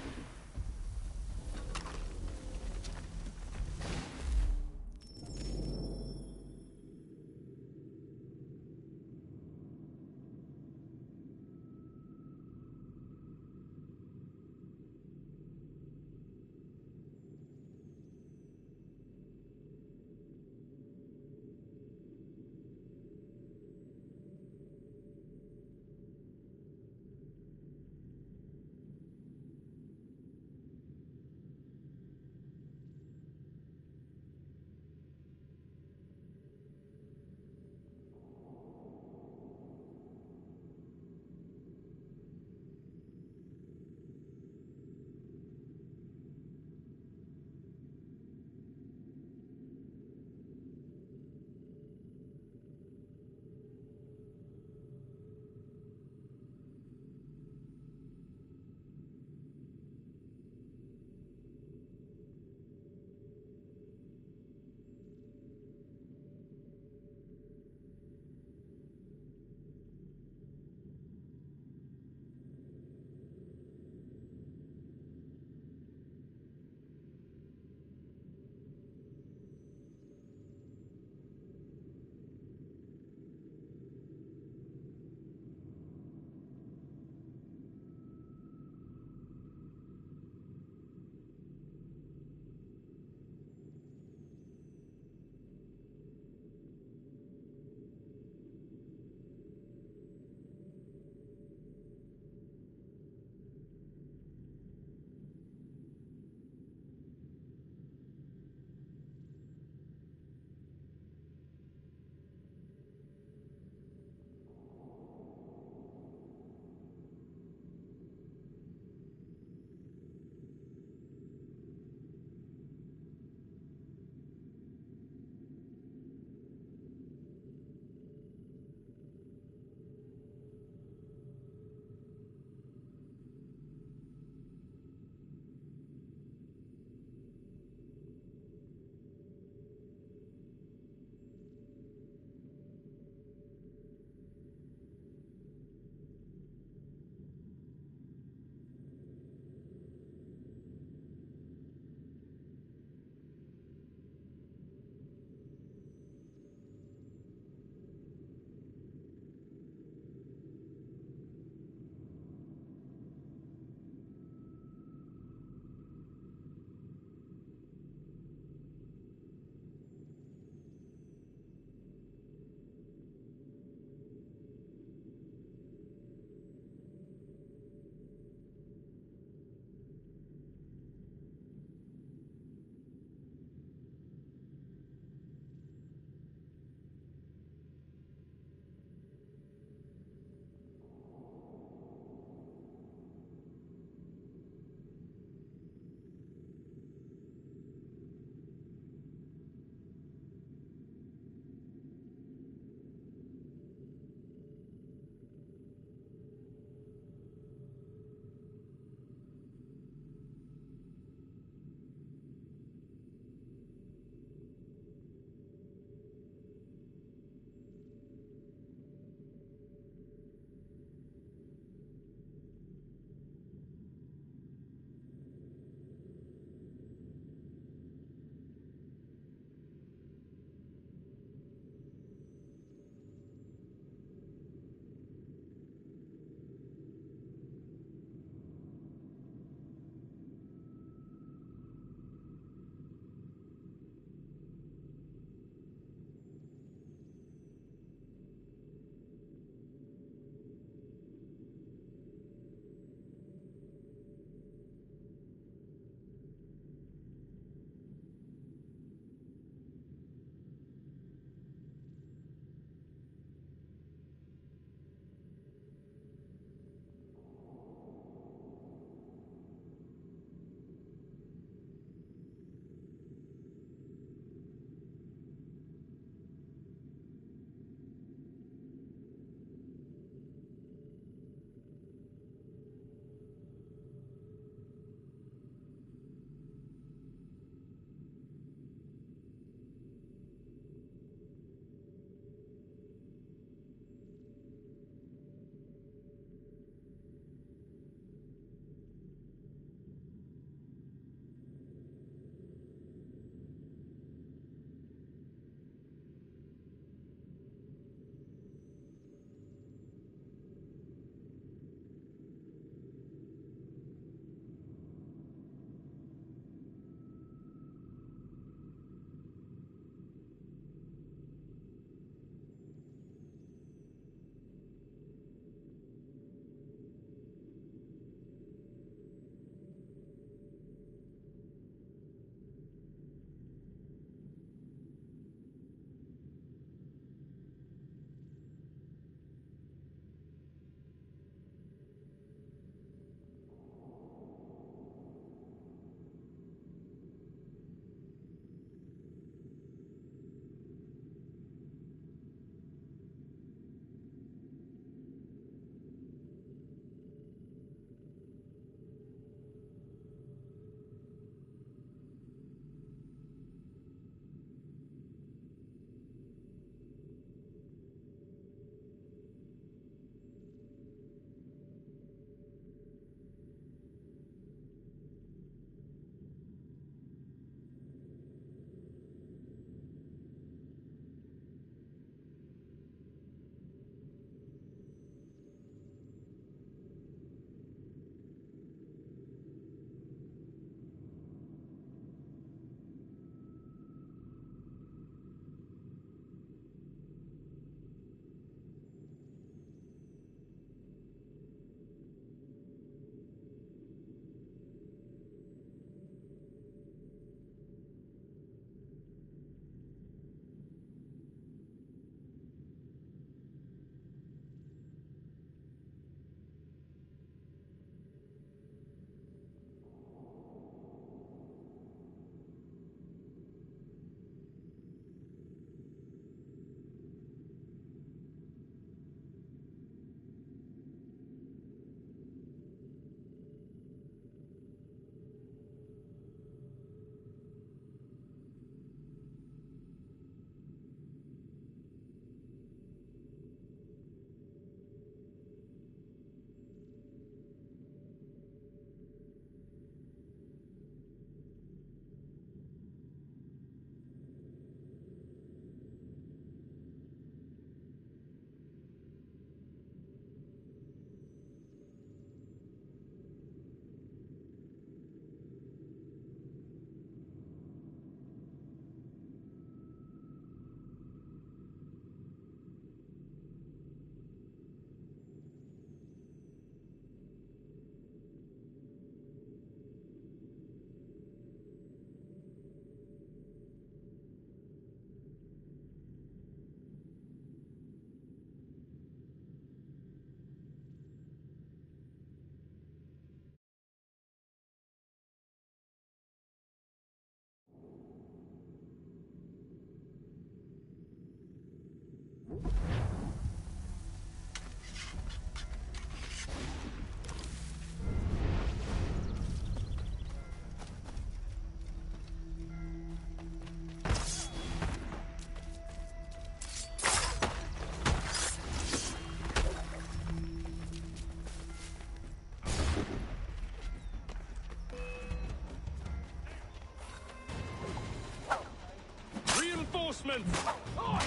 Reinforcements! Oi!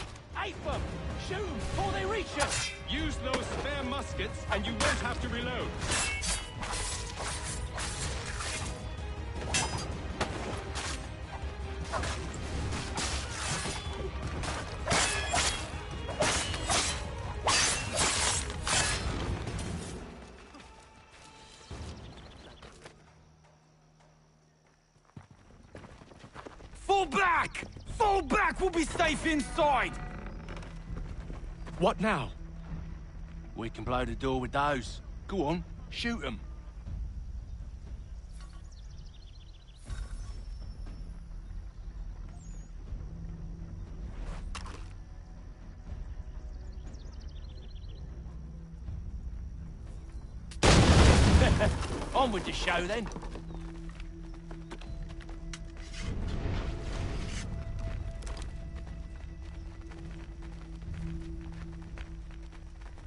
Ape them! Shoot them before they reach us! Use those spare muskets, and you won't have to reload. Fall back! Fall back! We'll be safe inside! What now? We can blow the door with those. Go on, shoot them. On with the show then.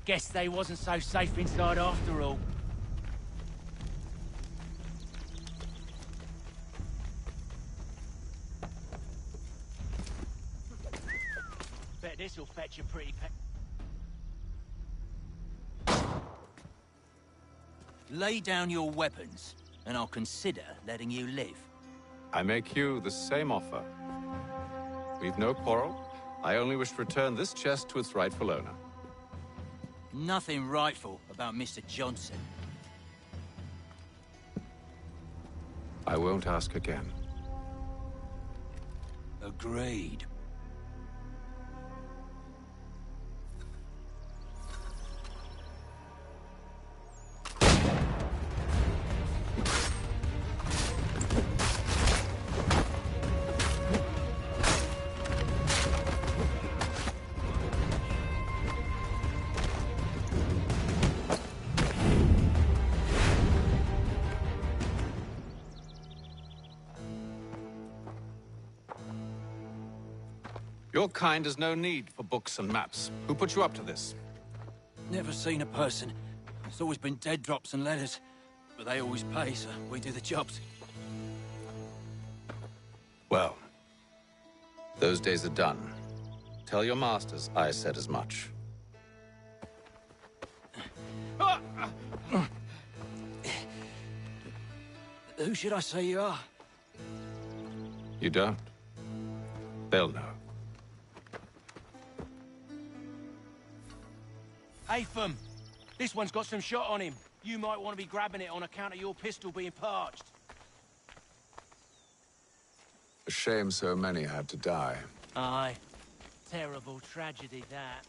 Guess they wasn't so safe inside after all. Bet this'll fetch a pretty Lay down your weapons, and I'll consider letting you live. I make you the same offer. We've no quarrel. I only wish to return this chest to its rightful owner. Nothing rightful about Mr. Johnson. I won't ask again. Agreed. Your kind has no need for books and maps. Who put you up to this? Never seen a person. It's always been dead drops and letters. But they always pay, so we do the jobs. Well, those days are done. Tell your masters I said as much. Who should I say you are? You don't? They'll know. Atham, this one's got some shot on him. You might want to be grabbing it on account of your pistol being parched. A shame so many had to die. Aye. Terrible tragedy, that.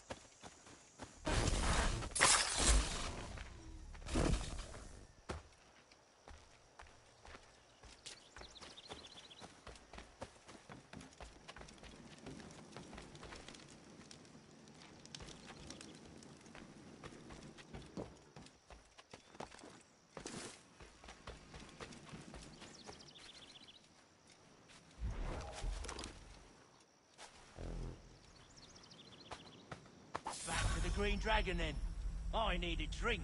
Back to the Green Dragon, then. I need a drink.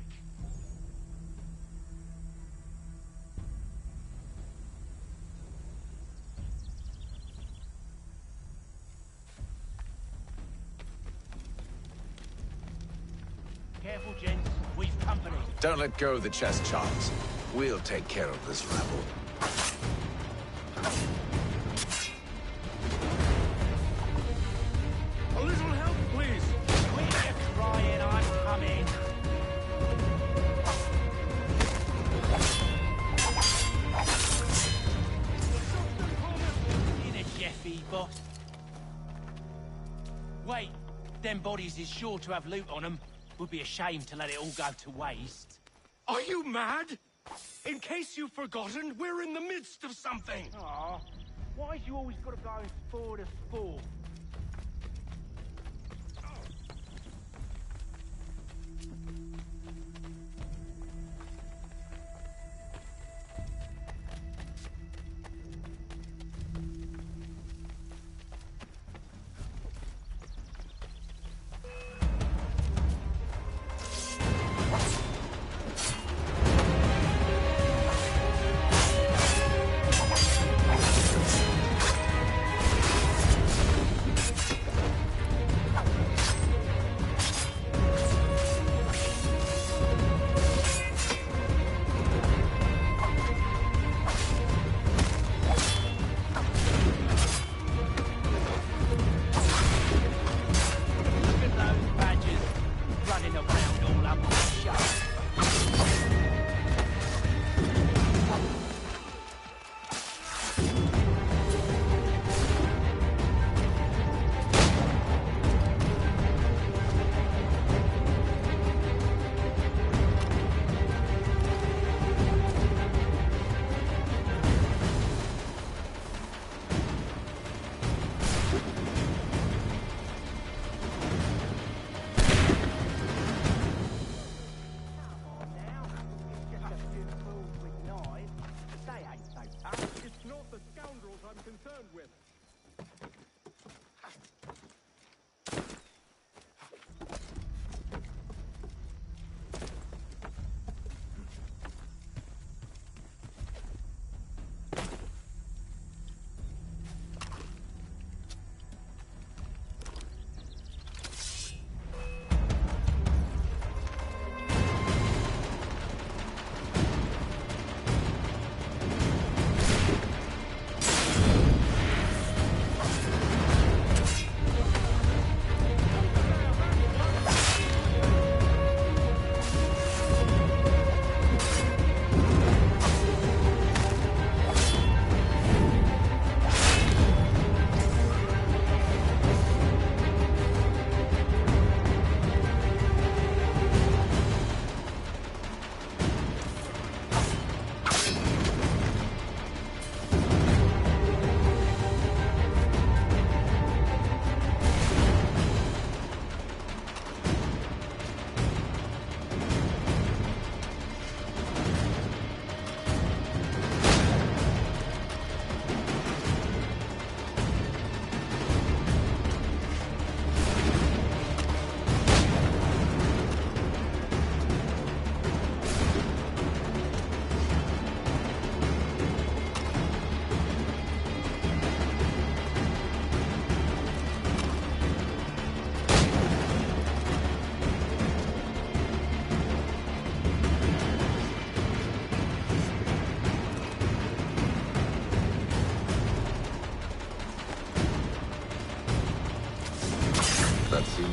Careful, gents. We've company. Don't let go of the chest, Charles. We'll take care of this rebel. A little help, please. We're trying, I'm coming. In a Jeffy, boss. Wait, them bodies is sure to have loot on them. Would be a shame to let it all go to waste. Are you mad? In case you've forgotten, we're in the midst of something. Aw, why's you always got to go in 4 to 4?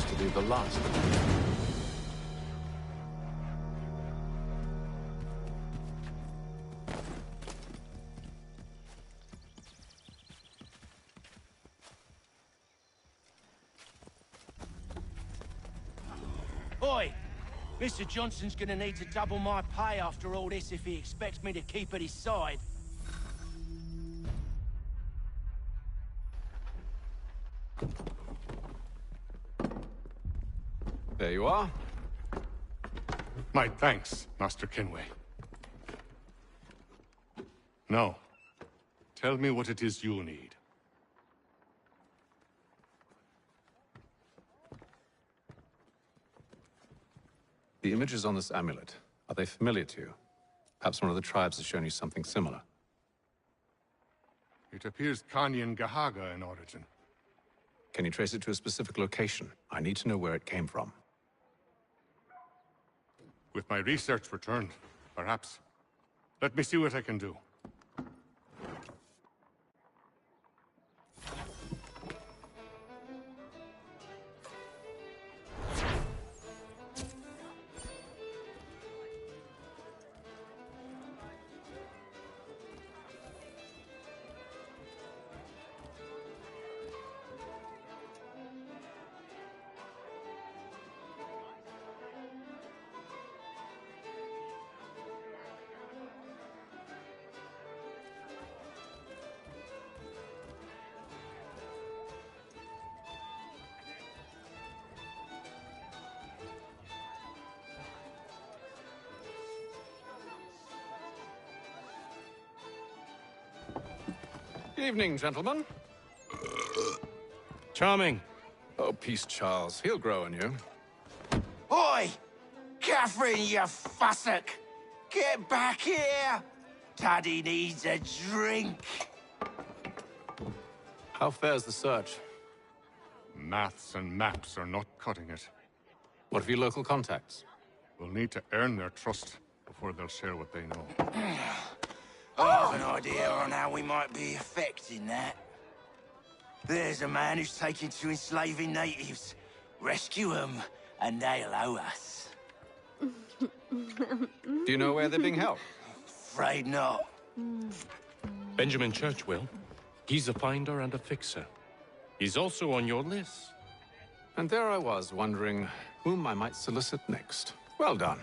to be the last. Oi! Mr. Johnson's gonna need to double my pay after all this if he expects me to keep at his side. There you are. My thanks, Master Kenway. Now, tell me what it is you need. The images on this amulet, are they familiar to you? Perhaps one of the tribes has shown you something similar. It appears Kanyan Gahaga in origin. Can you trace it to a specific location? I need to know where it came from. With my research returned, perhaps. Let me see what I can do. Evening, gentlemen. Charming. Oh, peace, Charles. He'll grow on you. Oi! Catherine, you fussock! Get back here! Taddy needs a drink. How fares the search? Maths and maps are not cutting it. What of your local contacts? We'll need to earn their trust before they'll share what they know. I have an idea on how we might be affecting that. There's a man who's taken to enslaving natives. Rescue them, and they'll owe us. Do you know where they're being held? Afraid not. Benjamin Church will. He's a finder and a fixer. He's also on your list. And there I was, wondering whom I might solicit next. Well done.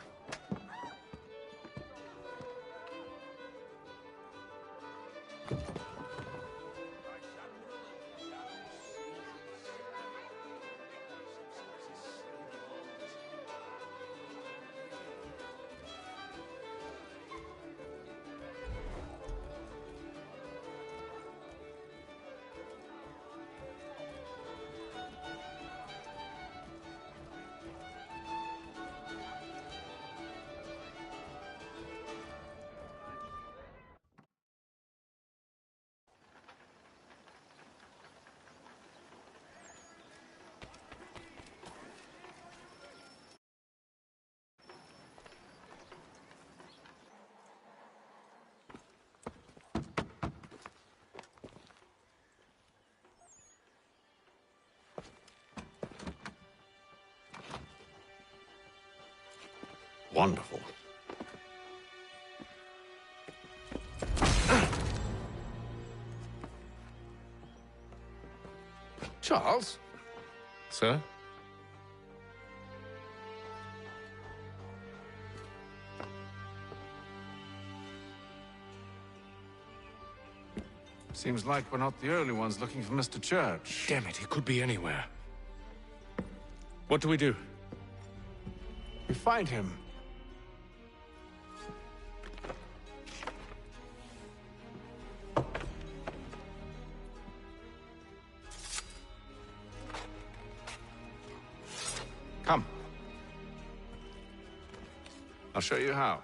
Wonderful. Charles? Sir? Seems like we're not the only ones looking for Mr. Church. Damn it, he could be anywhere. What do we do? We find him. Come. I'll show you how.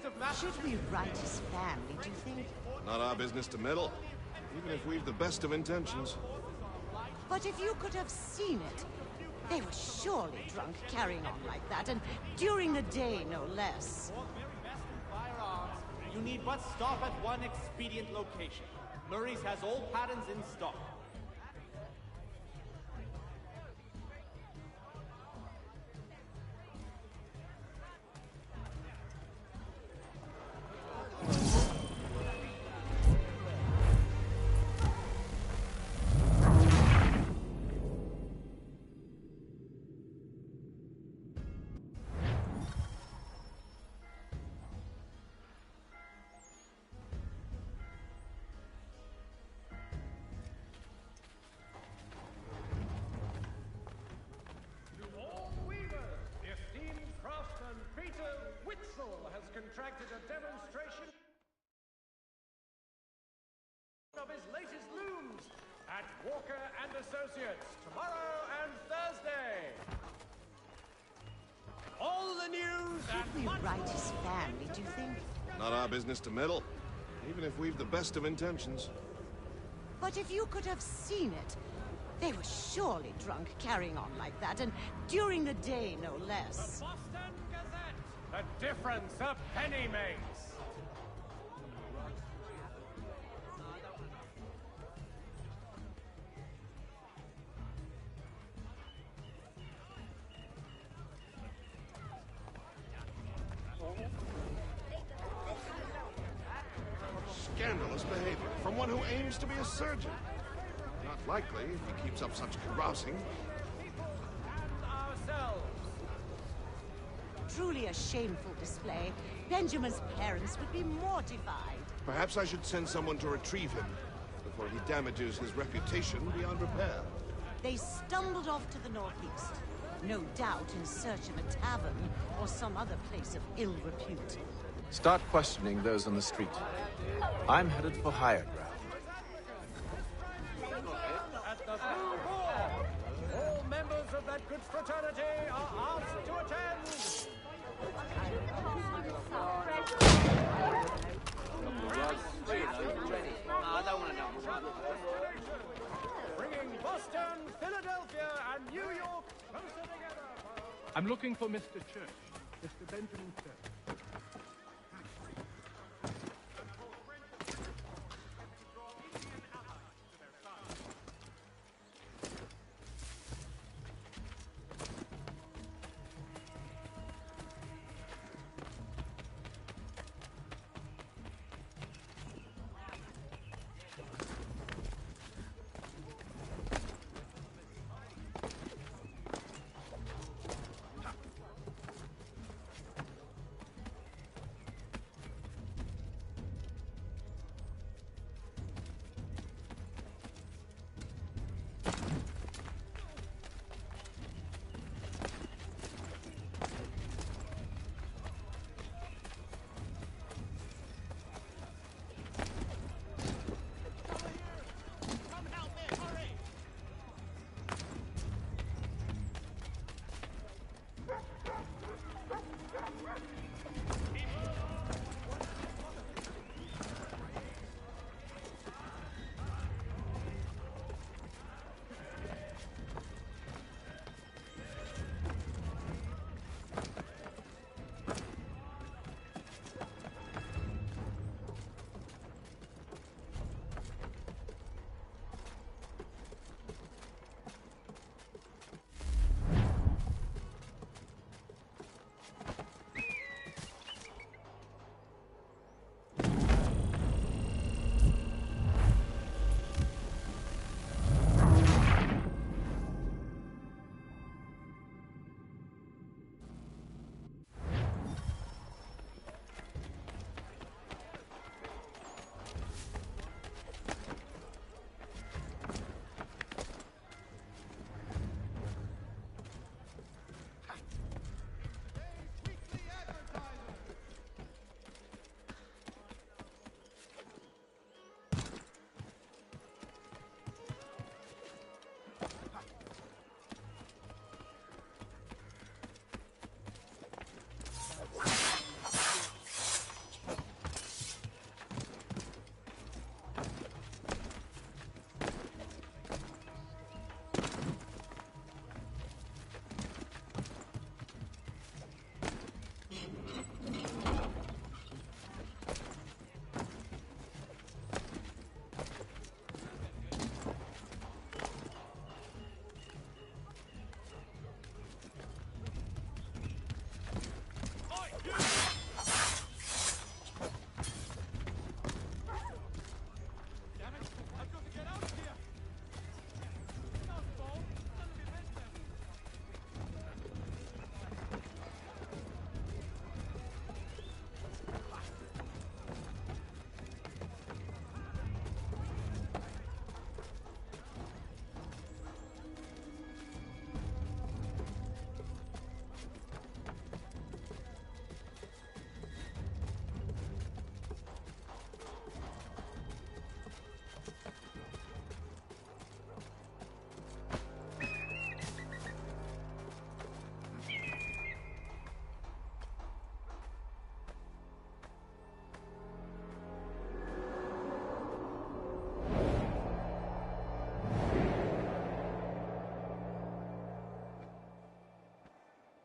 Prince of Mass. Should we write his family, do you think? Not our business to meddle, even if we've the best of intentions. But if you could have seen it, they were surely drunk carrying on like that, and during the day, no less. Firearms. You need but stop at one expedient location. Murray's has all patterns in stock. Contracted a demonstration of his latest looms at Walker and Associates tomorrow and Thursday. All the news. Should we write his family, do you think? Not our business to meddle, even if we've the best of intentions. But if you could have seen it, they were surely drunk carrying on like that, and during the day, no less. The Boston Gazette. The difference a penny makes. Scandalous behavior from one who aims to be a surgeon. Not likely if he keeps up such carousing. Truly a shameful display. Benjamin's parents would be mortified. Perhaps I should send someone to retrieve him before he damages his reputation beyond repair. They stumbled off to the northeast, no doubt in search of a tavern or some other place of ill repute. Start questioning those on the street. I'm headed for higher ground. At the Blue Boar, all members of that good fraternity are asked to attend. Bringing Boston, Philadelphia, and New York closer together. I'm looking for Mr. Church. Mr. Benjamin Church.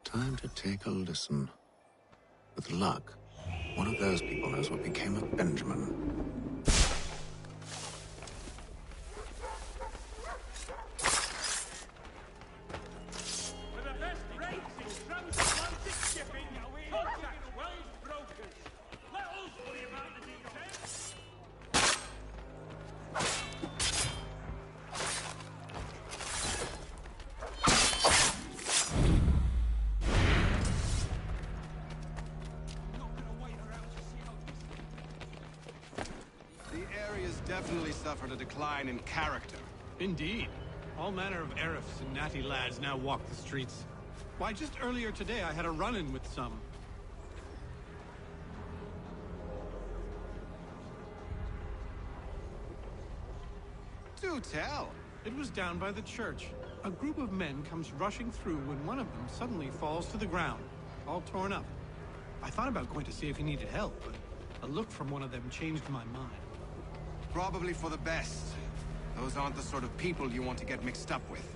Time to take a listen. With luck, one of those people knows what became of Benjamin. Definitely suffered a decline in character. Indeed. All manner of Arifs and natty lads now walk the streets. Why, just earlier today I had a run-in with some. Do tell. It was down by the church. A group of men comes rushing through when one of them suddenly falls to the ground, all torn up. I thought about going to see if he needed help, but a look from one of them changed my mind. Probably for the best. Those aren't the sort of people you want to get mixed up with.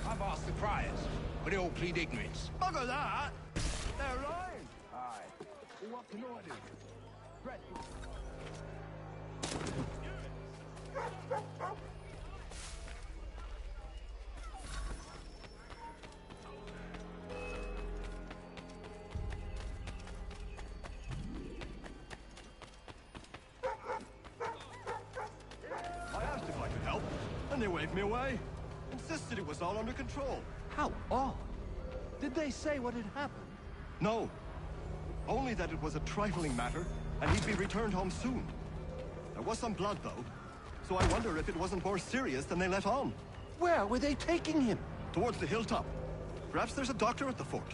I've asked the criers, but they all plead ignorance. Bugger that! They're lying! Aye. Well, what can I do? I asked if I could help, and they waved me away. Insisted it was all under control. How odd. Did they say what had happened? No. Only that it was a trifling matter, and he'd be returned home soon. There was some blood, though, so I wonder if it wasn't more serious than they let on. Where were they taking him? Towards the hilltop. Perhaps there's a doctor at the fort.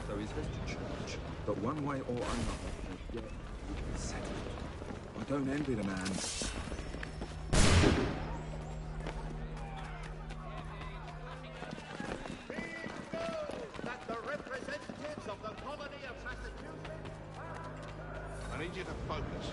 So he's headed to church, but one way or another, yeah, he's settled. I don't envy the man. That the representatives of the colony of Massachusetts... I need you to focus.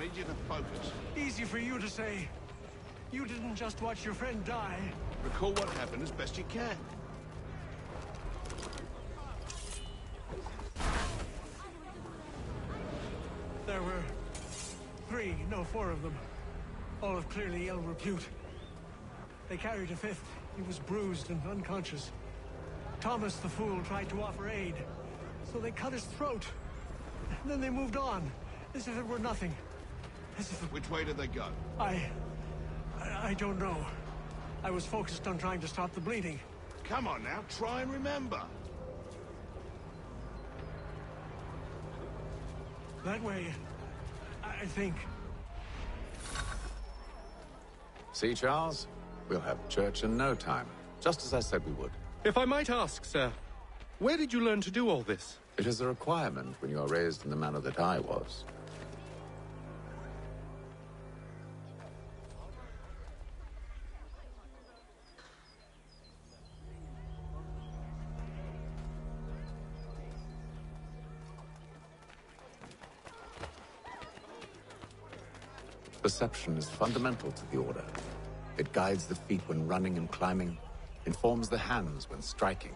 need you to focus. Easy for you to say. You didn't just watch your friend die. Recall what happened as best you can. There were 4 of them. All of clearly ill repute. They carried a 5th. He was bruised and unconscious. Thomas the Fool tried to offer aid, so they cut his throat. And then they moved on, as if it were nothing. As if... Which way did they go? I don't know. I was focused on trying to stop the bleeding. Come on now, try and remember. That way, I think. See, Charles? We'll have church in no time, just as I said we would. If I might ask, sir, where did you learn to do all this? It is a requirement when you are raised in the manner that I was. Perception is fundamental to the Order. It guides the feet when running and climbing, informs the hands when striking.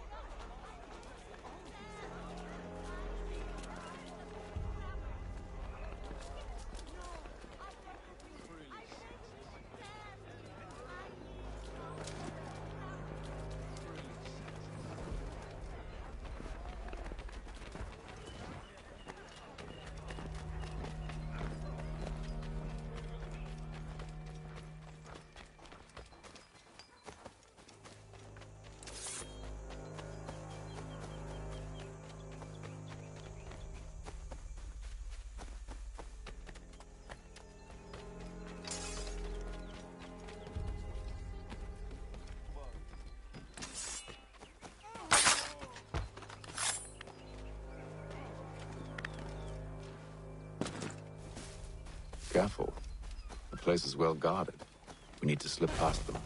Careful. The place is well guarded. We need to slip past them.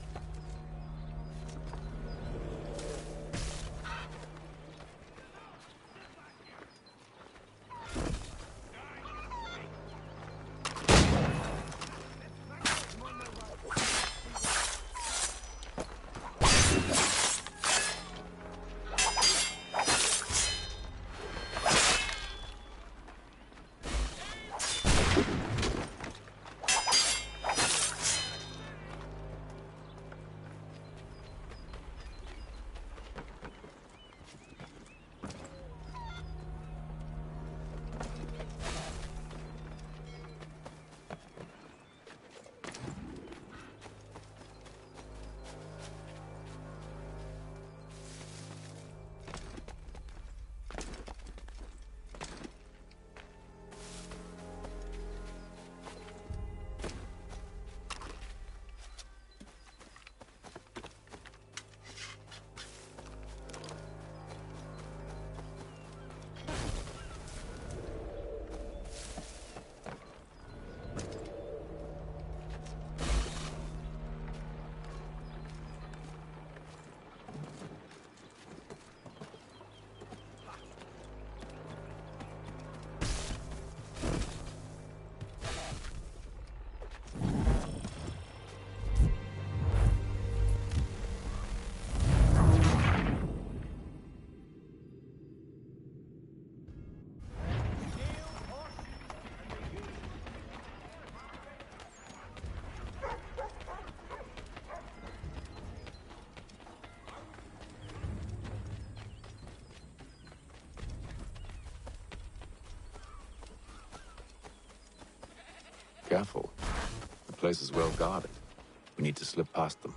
Careful. The place is well guarded. We need to slip past them.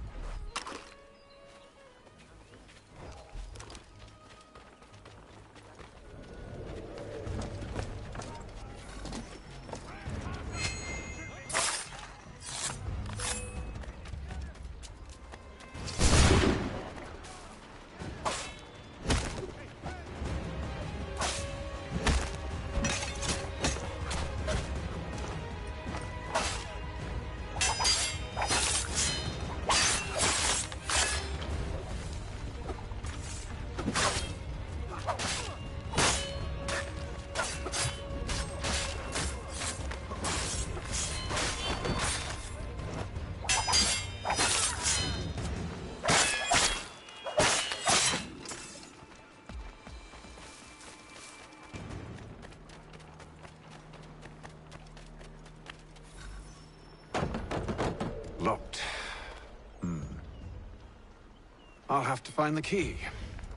I'll have to find the key.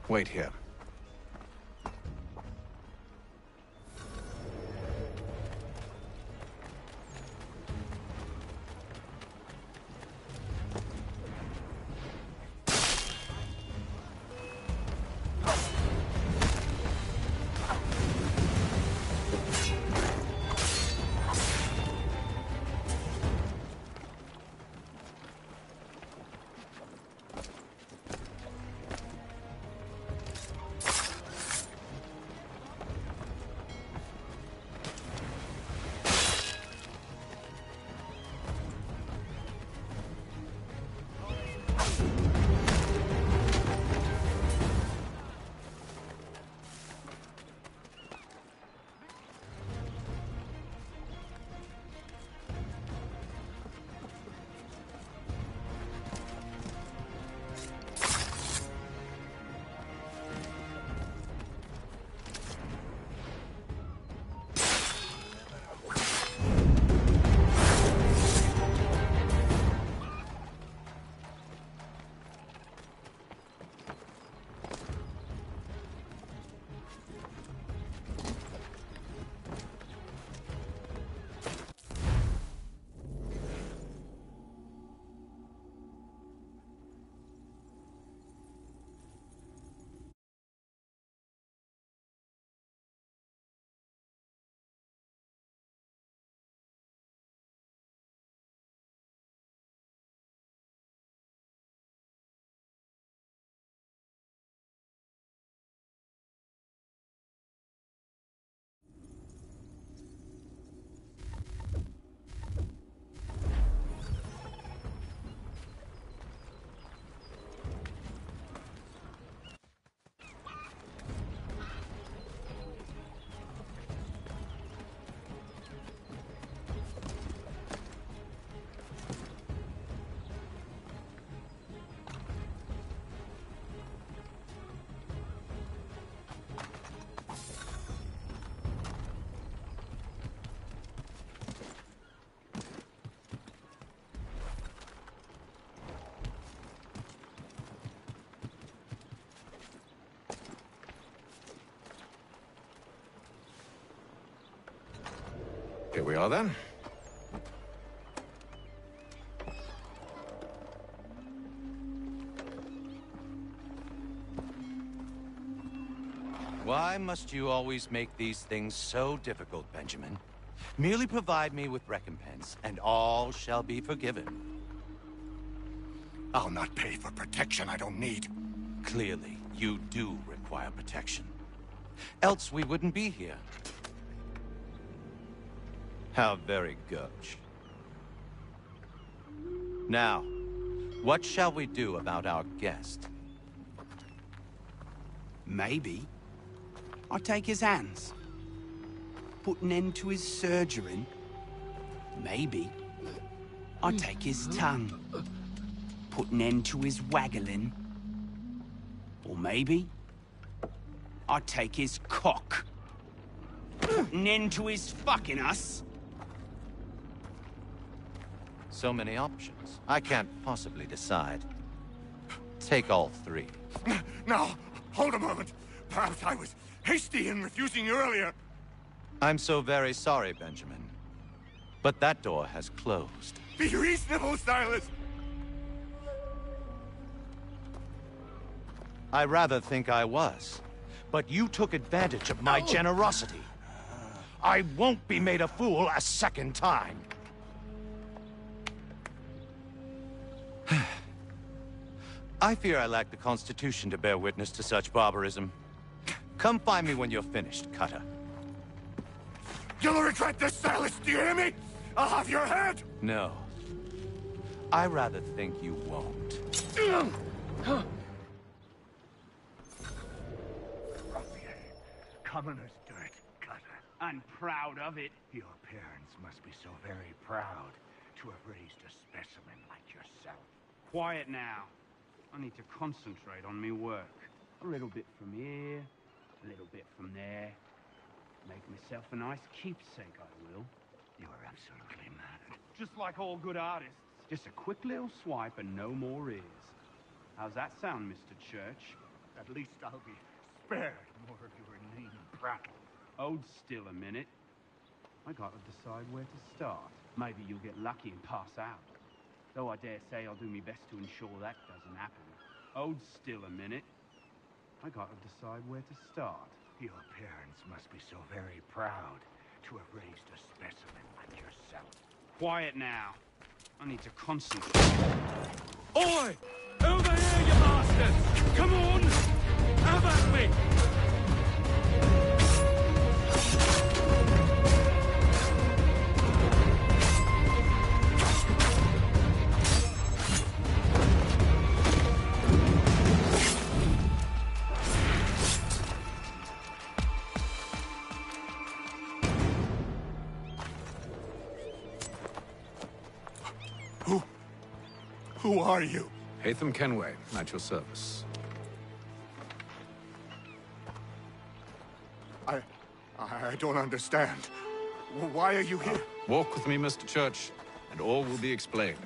Wait here. Here we are then. Why must you always make these things so difficult, Benjamin? Merely provide me with recompense, and all shall be forgiven. I'll not pay for protection I don't need. Clearly, you do require protection. Else we wouldn't be here. How very gauche. Now, what shall we do about our guest? Maybe I take his hands, put an end to his surgering. Maybe I take his tongue, put an end to his waggling. Or maybe I take his cock, put an end to his fucking us. So many options. I can't possibly decide. Take all three. No, hold a moment. Perhaps I was hasty in refusing you earlier. I'm so very sorry, Benjamin. But that door has closed. Be reasonable, Silas. I rather think I was. But you took advantage of my generosity. I won't be made a fool a second time. I fear I lack the constitution to bear witness to such barbarism. Come find me when you're finished, Cutter. You'll regret this, Silas, do you hear me? I'll have your head! No. I rather think you won't. Commoner's dirt, Cutter. And proud of it. Your parents must be so very proud to have raised a specimen like yourself. Quiet now. I need to concentrate on me work. A little bit from here, a little bit from there. Make myself a nice keepsake, I will. You are absolutely mad. Just like all good artists. Just a quick little swipe and no more is. How's that sound, Mr. Church? At least I'll be spared more of your inane prattle. Hold still a minute. I gotta decide where to start. Maybe you'll get lucky and pass out. Though I dare say I'll do my best to ensure that doesn't happen. Hold still a minute. I gotta decide where to start. Your parents must be so very proud to have raised a specimen like yourself. Quiet now. I need to concentrate. Oi! Over here, you bastards! Come on! Have at me! Who are you? Hatham Kenway, at your service. I don't understand. Why are you here? Walk with me, Mr. Church, and all will be explained.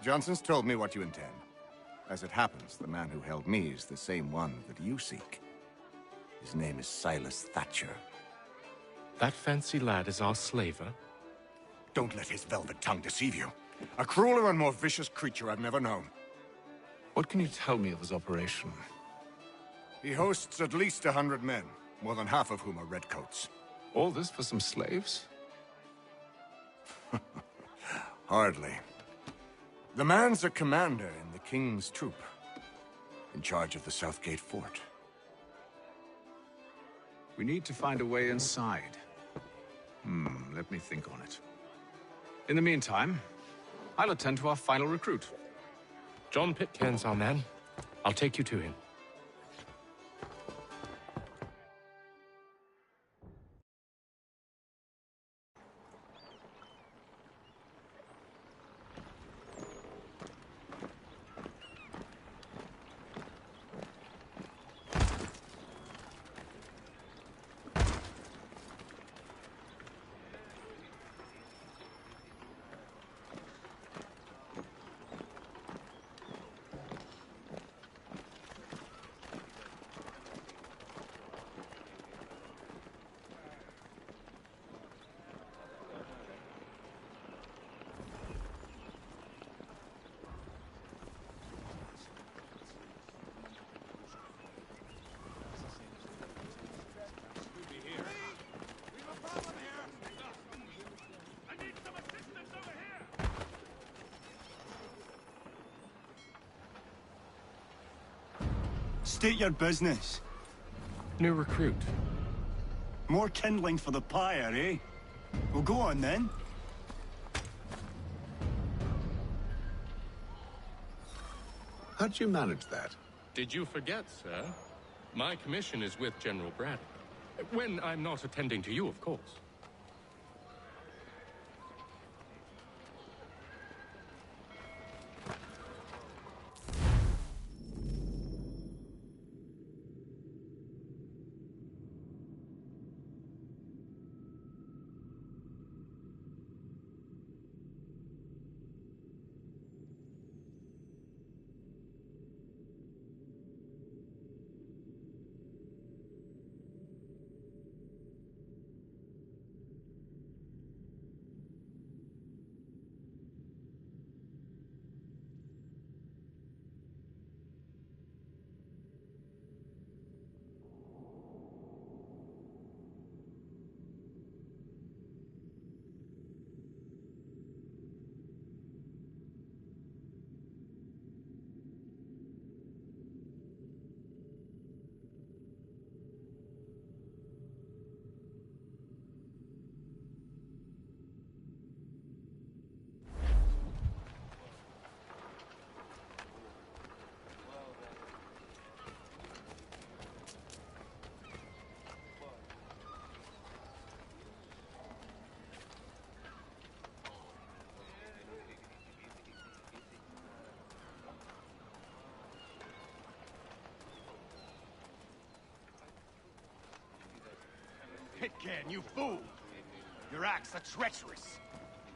Johnson's told me what you intend. As it happens, the man who held me is the same one that you seek. His name is Silas Thatcher. That fancy lad is our slaver? Don't let his velvet tongue deceive you. A crueler and more vicious creature I've never known. What can you tell me of his operation? He hosts at least 100 men, more than half of whom are redcoats. All this for some slaves? Hardly. The man's a commander in the King's troop, in charge of the Southgate Fort. We need to find a way inside. Let me think on it. In the meantime, I'll attend to our final recruit. John Pitcairn's our man. I'll take you to him. State your business. New recruit. More kindling for the pyre, eh? Well, go on then. How'd you manage that? Did you forget, sir? My commission is with General Braddock. When I'm not attending to you, of course. Pitcairn, you fool! Your acts are treacherous.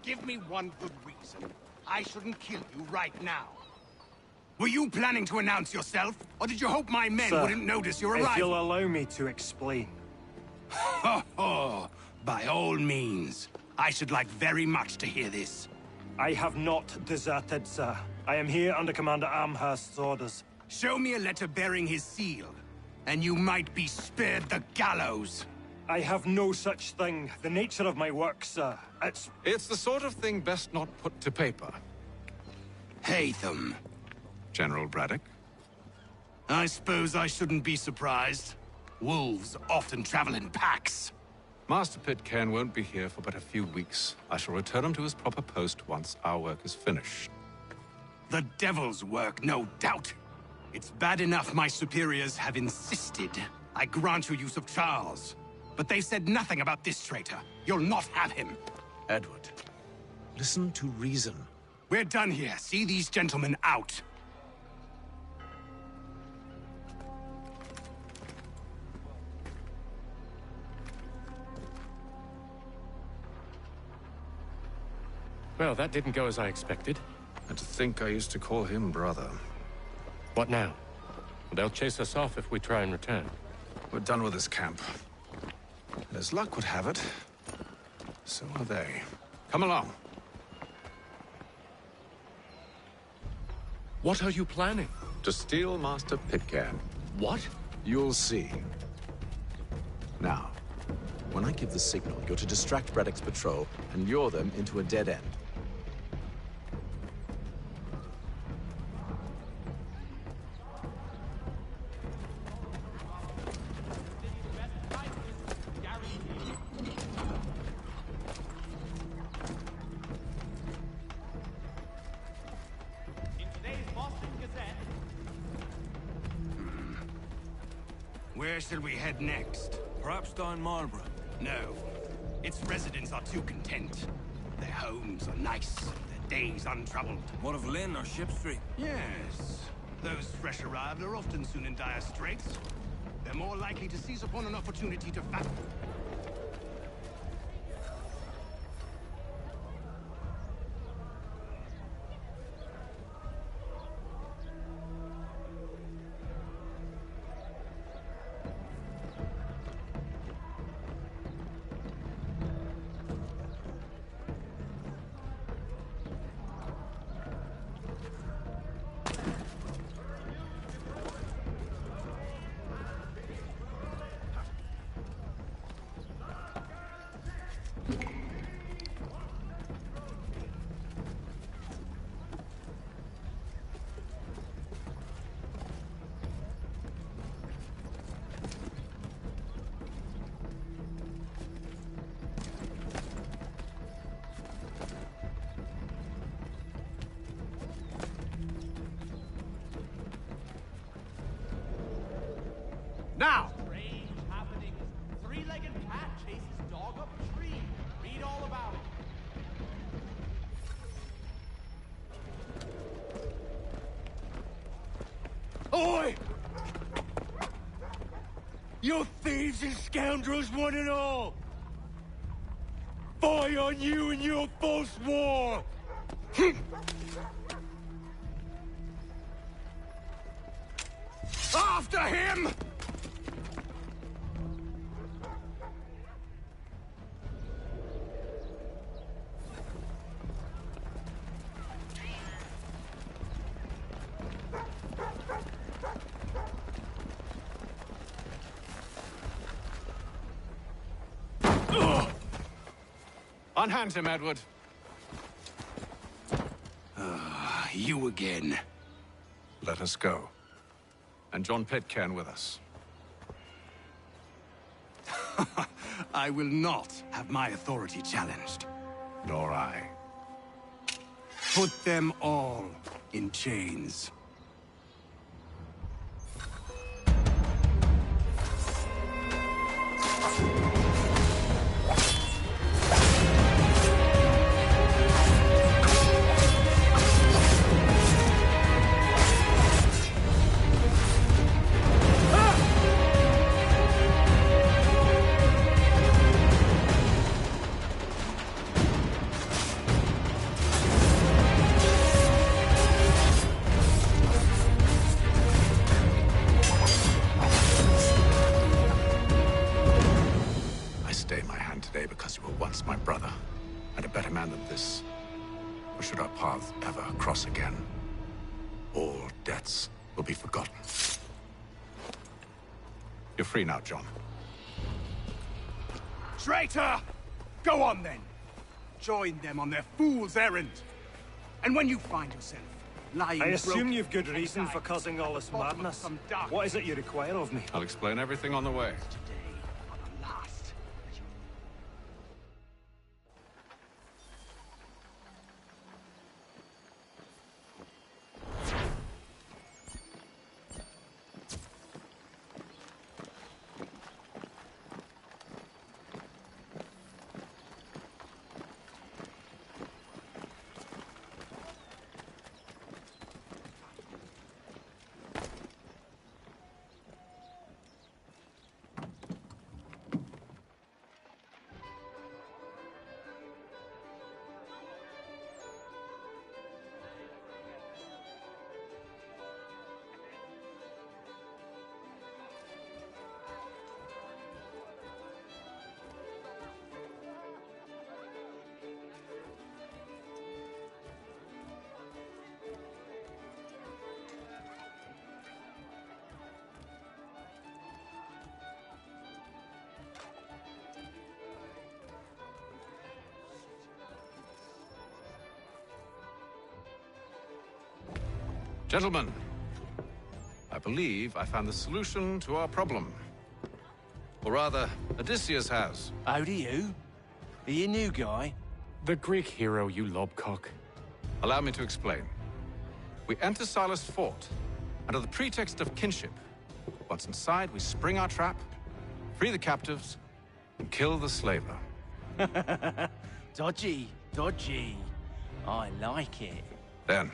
Give me one good reason I shouldn't kill you right now. Were you planning to announce yourself, or did you hope my men Sir, wouldn't notice your if arrival? you'll allow me to explain. Oh, by all means. I should like very much to hear this. I have not deserted, sir. I am here under Commander Amherst's orders. Show me a letter bearing his seal, and you might be spared the gallows. I have no such thing. The nature of my work, sir, It's the sort of thing best not put to paper. Haytham. General Braddock? I suppose I shouldn't be surprised. Wolves often travel in packs. Master Pitcairn won't be here for but a few weeks. I shall return him to his proper post once our work is finished. The devil's work, no doubt. It's bad enough my superiors have insisted I grant you use of Charles. But they said nothing about this traitor. You'll not have him. Edward, listen to reason. We're done here. See these gentlemen out. Well, that didn't go as I expected. And to think I used to call him brother. What now? They'll chase us off if we try and return. We're done with this camp. And as luck would have it, so are they. Come along. What are you planning? To steal Master Pitcairn. What? You'll see. Now, when I give the signal, you're to distract Braddock's patrol and lure them into a dead end. Where shall we head next? Perhaps down Marlborough. No. Its residents are too content. Their homes are nice, their days untroubled. What of Lynn or Ship Street? Yes. Those fresh arrived are often soon in dire straits. They're more likely to seize upon an opportunity to fatten. Now! Strange happenings. Three-legged cat chases dog up a tree. Read all about it. Oi! You thieves and scoundrels, one and all! Fie on you and your false war! After him! Unhand him, Edward. You again. Let us go. And John Pitcairn with us. I will not have my authority challenged. Nor I. Put them all in chains. paths ever cross again, all debts will be forgotten. You're free now, John. Traitor! Go on then! Join them on their fool's errand. And when you find yourself lying I assume broken you've good reason for causing all this madness. What is it you require of me? I'll explain everything on the way. Gentlemen, I believe I found the solution to our problem. Or rather, Odysseus has. How do you? Are you a new guy? The Greek hero, you lobcock. Allow me to explain. We enter Silas' fort, under the pretext of kinship. Once inside, we spring our trap, free the captives, and kill the slaver. Dodgy, dodgy. I like it. Then,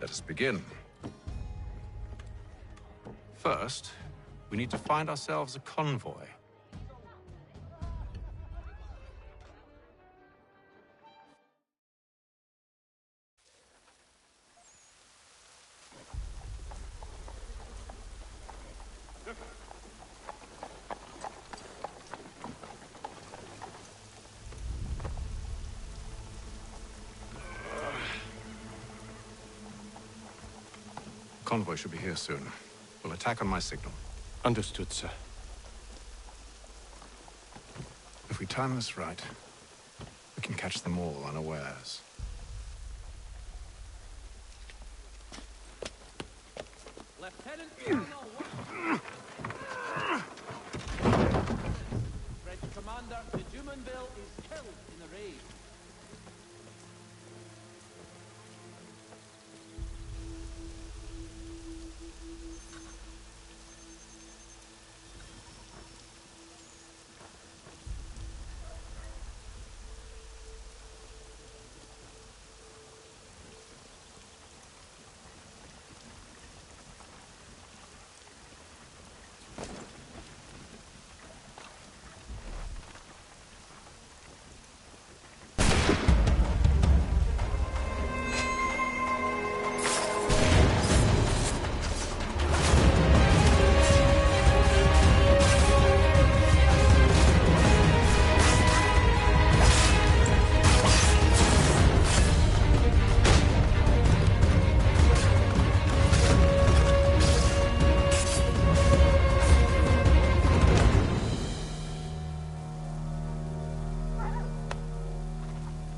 let us begin. First, we need to find ourselves a convoy. Convoy should be here soon. We'll attack on my signal. Understood, sir. If we time this right, we can catch them all unawares. Lieutenant Colonel, French commander de Jumonville is killed in the raid.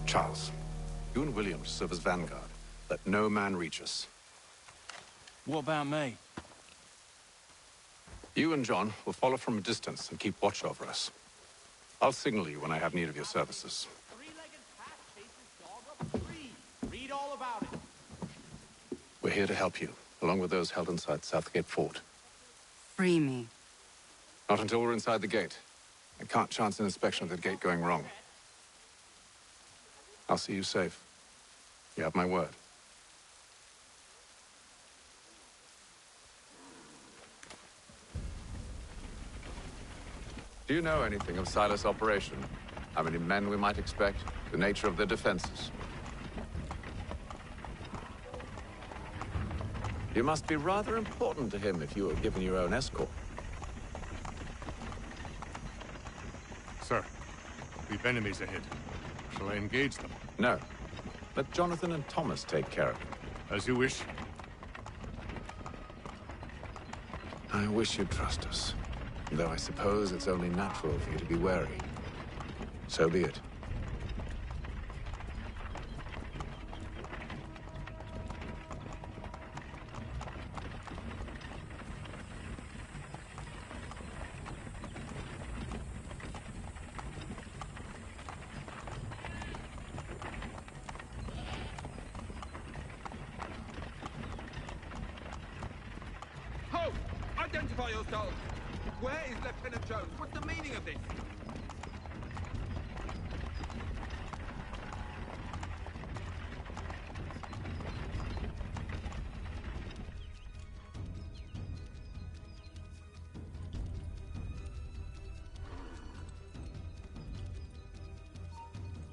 Charles, you and William serve as vanguard. Let no man reach us. What about me? You and John will follow from a distance and keep watch over us. I'll signal you when I have need of your services. Read all about it. We're here to help you, along with those held inside Southgate Fort. Free me. Not until we're inside the gate. I can't chance an inspection of the gate going wrong. I'll see you safe. You have my word. Do you know anything of Silas' operation? How many men we might expect? The nature of their defenses? You must be rather important to him if you were given your own escort. Sir, we've enemies ahead. Shall I engage them? No. Let Jonathan and Thomas take care of it. As you wish. I wish you'd trust us. Though I suppose it's only natural for you to be wary. So be it. Ho! Identify yourselves! Where is Lieutenant Jones? What's the meaning of this?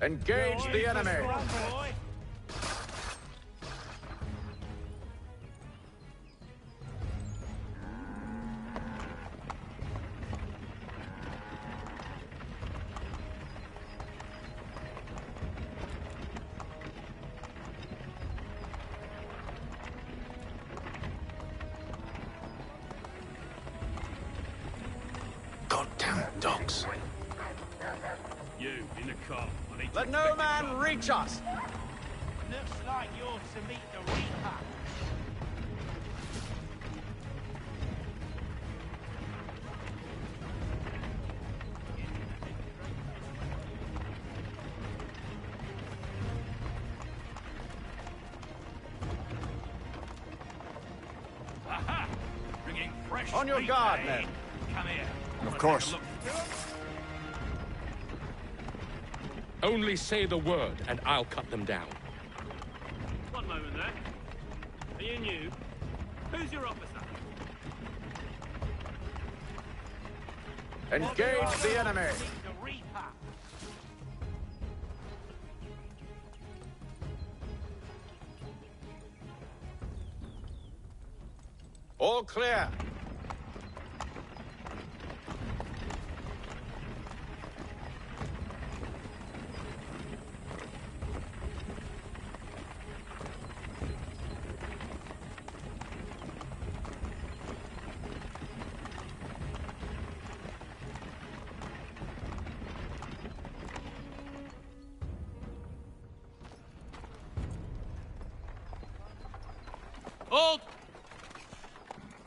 Engage the enemy! Goddamn dogs. You, in the car. Let no man reach us! Looks like you're to meet the Reaper. Aha! Bringing fresh On your meat, guard, eh? men. Come here. Of course. Only say the word, and I'll cut them down. One moment there. Are you new? Who's your officer? Engage the enemy! The Reaper. All clear! Hold!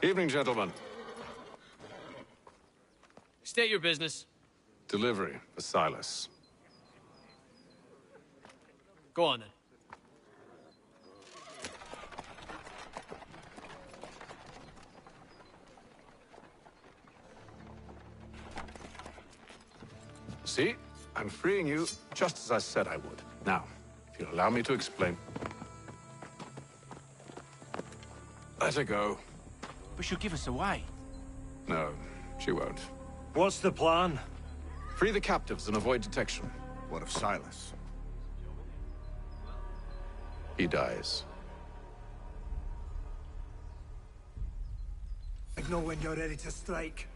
Evening, gentlemen. State your business. Delivery for Silas. Go on, then. See? I'm freeing you just as I said I would. Now, if you'll allow me to explain. Let her go. But she'll give us away. No, she won't. What's the plan? Free the captives and avoid detection. What of Silas? He dies. I know when you're ready to strike.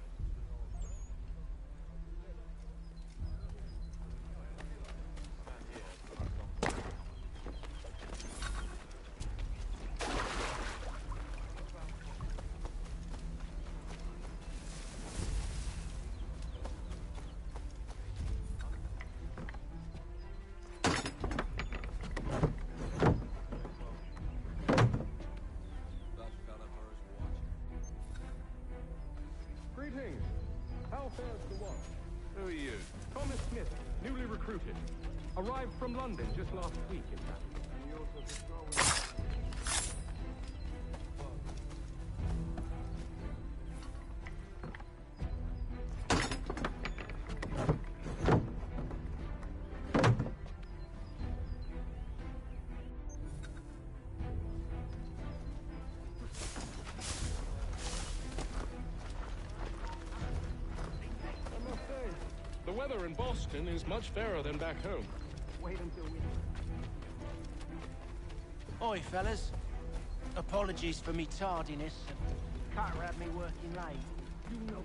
Greetings. How fares the watch? Who are you? Thomas Smith, newly recruited. Arrived from London just last week, in fact. And you also The weather in Boston is much fairer than back home. Wait until we... Oi, fellas. Apologies for me tardiness. Carter had me working late. You know...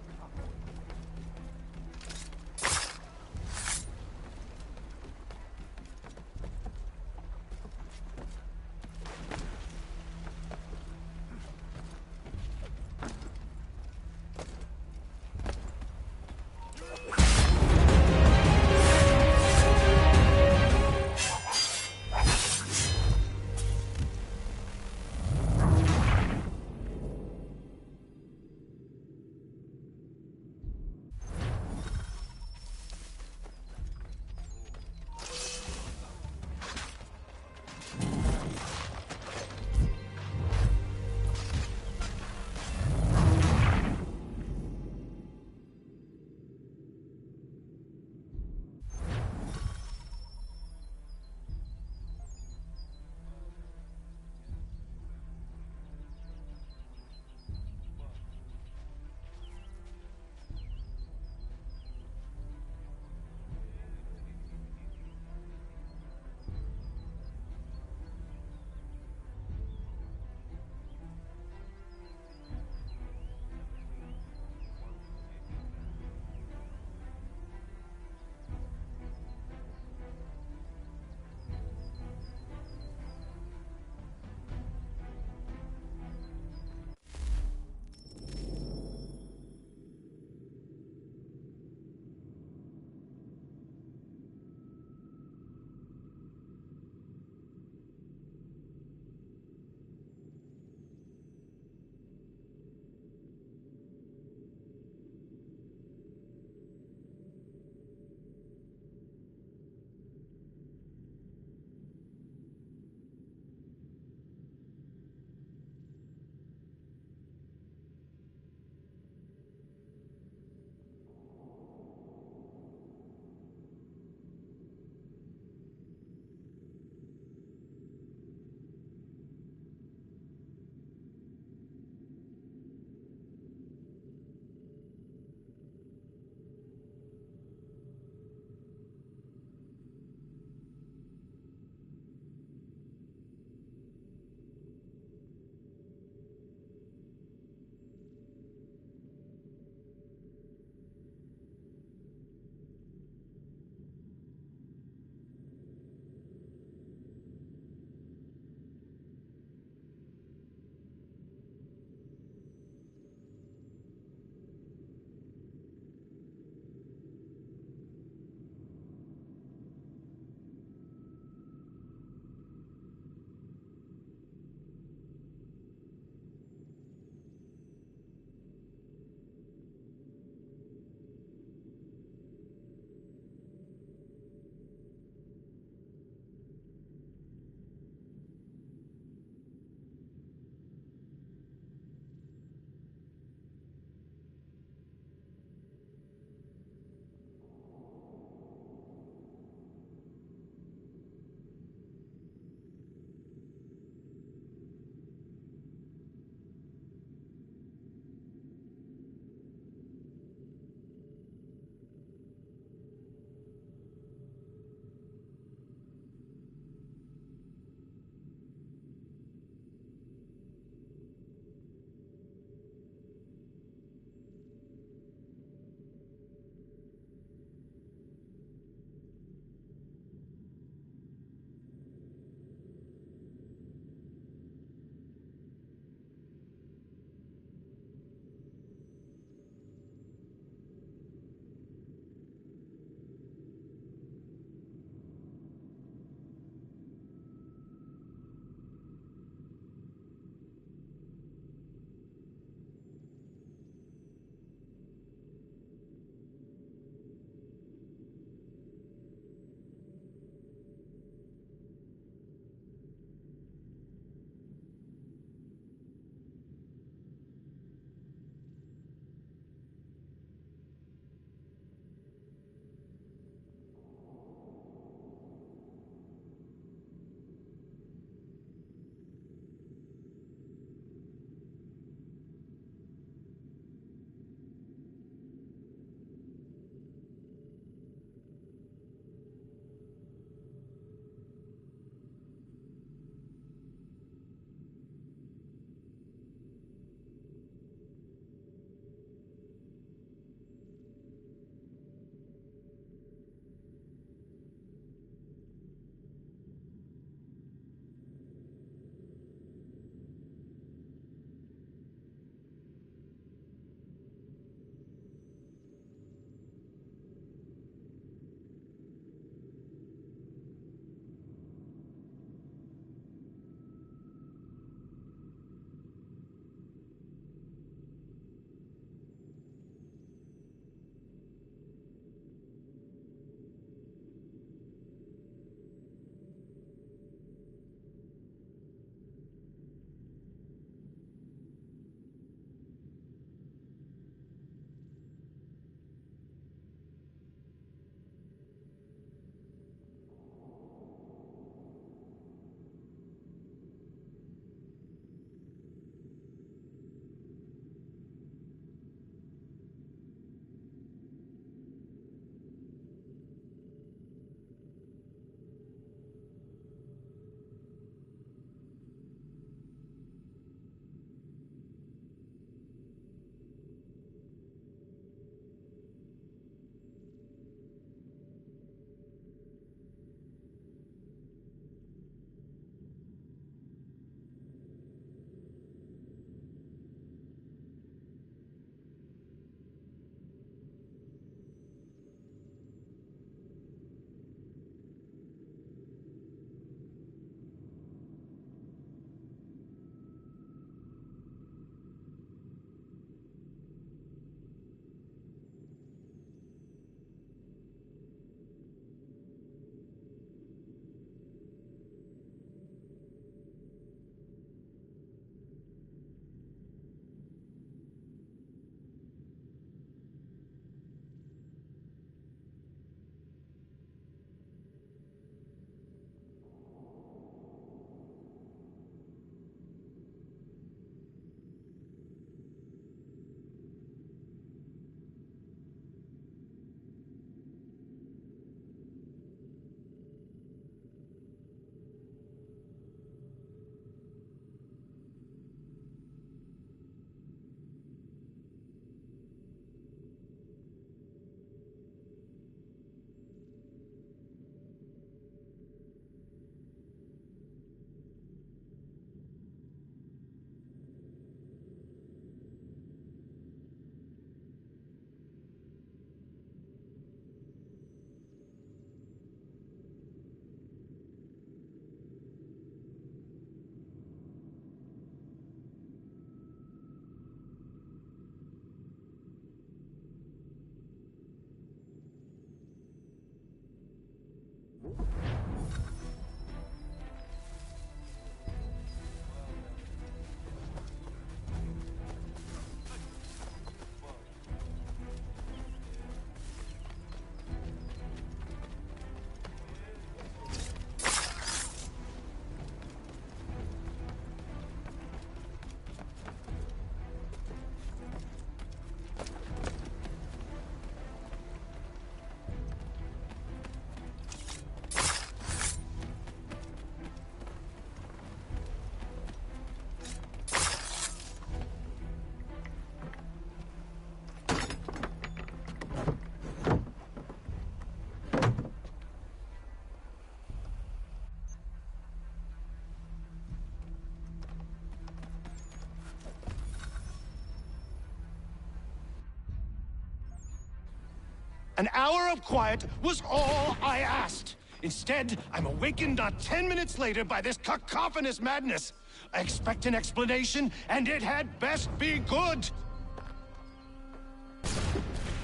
An hour of quiet was all I asked. Instead, I'm awakened not 10 minutes later by this cacophonous madness. I expect an explanation, and it had best be good.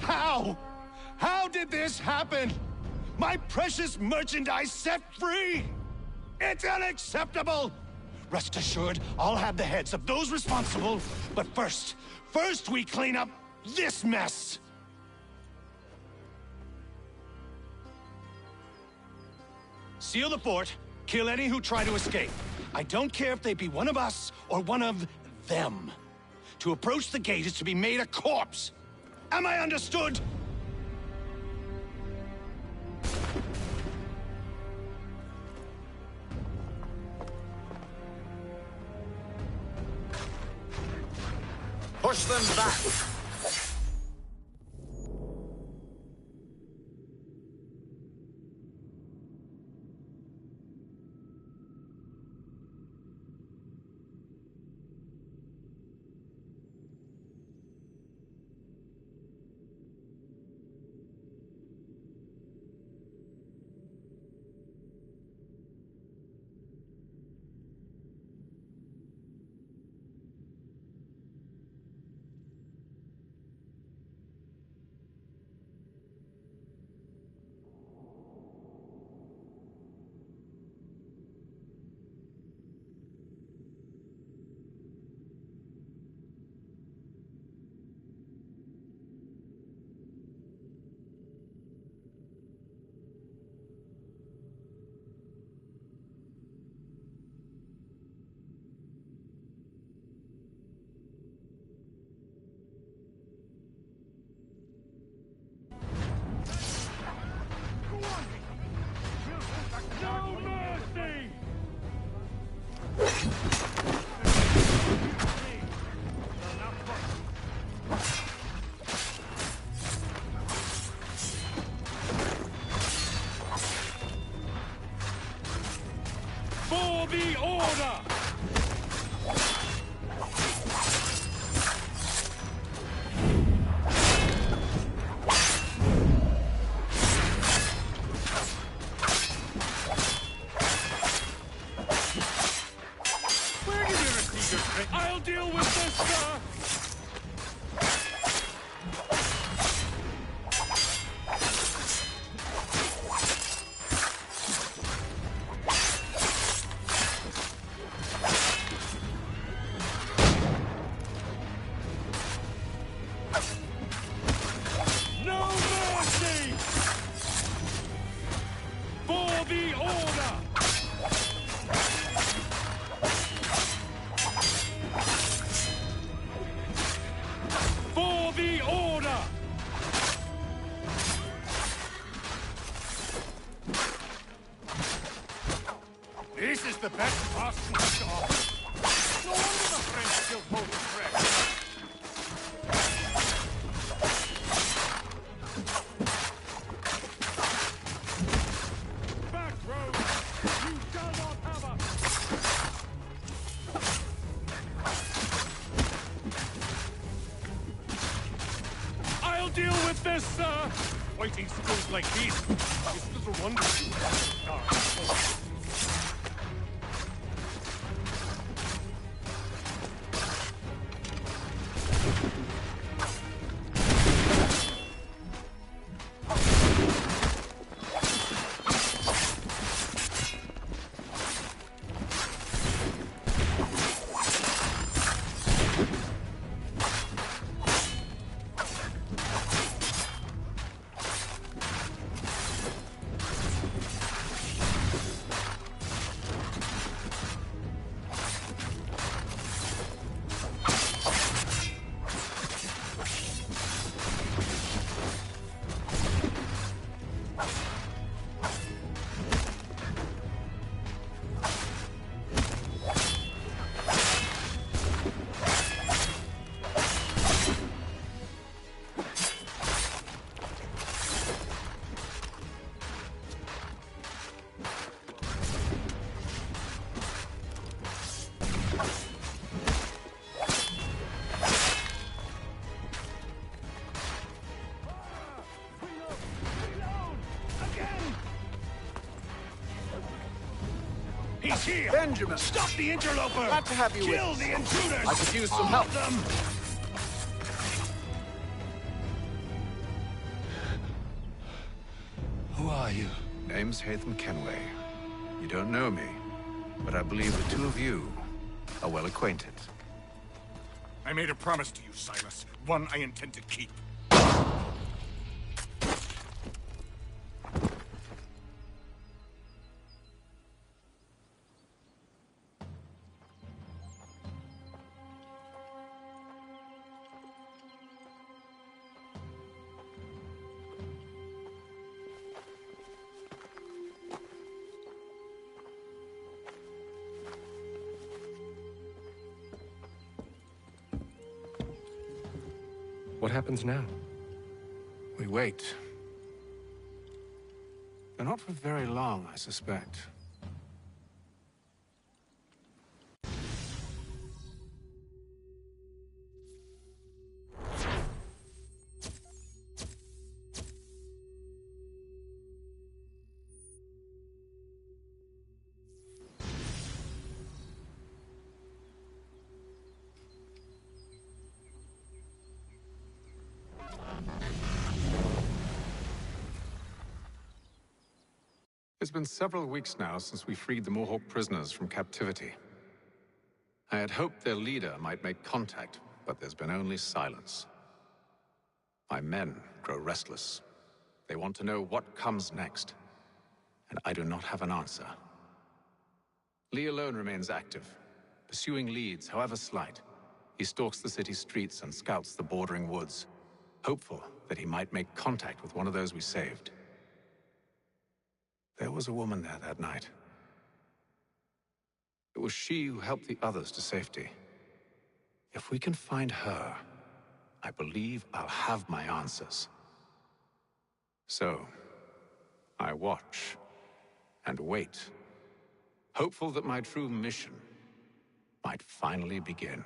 How? How did this happen? My precious merchandise set free? It's unacceptable! Rest assured, I'll have the heads of those responsible. But first we clean up this mess! Seal the fort, kill any who try to escape. I don't care if they be one of us or one of them. To approach the gate is to be made a corpse. Am I understood? Push them back! For the order! Where did you receive your trick? I'll deal with this, sir! This is the best Boston has to offer. No wonder the French still hold the threat. Back, road! You shall not have us! I'll deal with this, sir! Fighting skills like these, it's little wonder you are. Guards here! Benjamin! Stop the interloper! Glad to have you with Kill us. the intruders! I could use some All help. of them! Who are you? Name's Haytham Kenway. You don't know me, but I believe the two of you are well acquainted. I made a promise to you, Silas. One I intend to keep. What happens now? We wait. But not for very long, I suspect. It's been several weeks now since we freed the Mohawk prisoners from captivity. I had hoped their leader might make contact, but there's been only silence. My men grow restless. They want to know what comes next, and I do not have an answer. Lee alone remains active, pursuing leads, however slight. He stalks the city streets and scouts the bordering woods, hopeful that he might make contact with one of those we saved. There was a woman there that night. It was she who helped the others to safety. If we can find her, I believe I'll have my answers. So, I watch and wait, hopeful that my true mission might finally begin.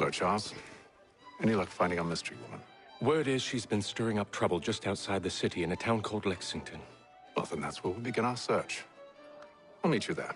Hello, Charles. Any luck finding our mystery woman? Word is she's been stirring up trouble just outside the city in a town called Lexington. Well, then that's where we'll begin our search. I'll meet you there.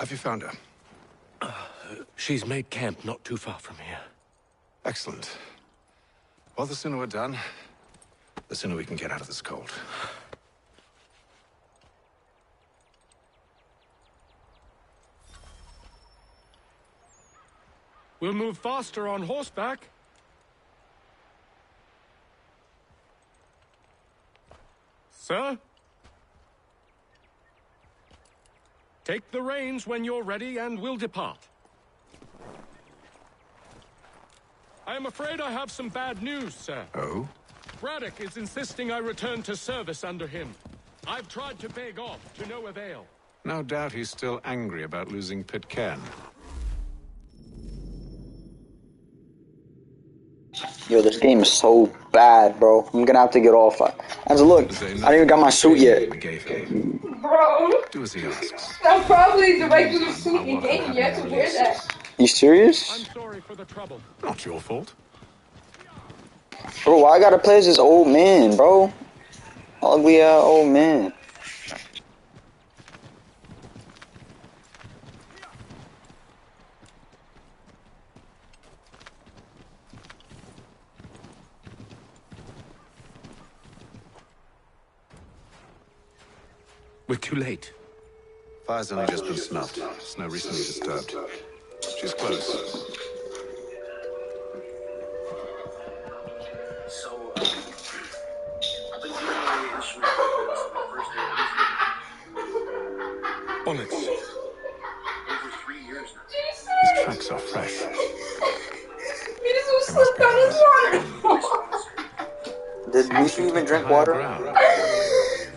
Have you found her? She's made camp not too far from here. Excellent. Well, the sooner we're done, the sooner we can get out of this cold. We'll move faster on horseback. Sir? Take the reins when you're ready, and we'll depart. I am afraid I have some bad news, sir. Oh? Braddock is insisting I return to service under him. I've tried to beg off, to no avail. No doubt he's still angry about losing Pitcairn. Yo, this game is so bad, bro. I'm gonna have to get off. I have to look. I didn't even got my suit yet. Bro, Do as he asks. that's probably the regular suit you gave. You have to wear that. You serious? I'm sorry for the trouble. Not your fault. Bro, why I gotta play as this old man, bro? Ugly old man. We're too late. Fire's only just been snuffed. Snow recently disturbed. She's close. So, I've been dealing with the instrument since my first day. Bullets. Over 3 years now. These tracks are fresh. Mizu slipped on his water. Did Mizu even drink water?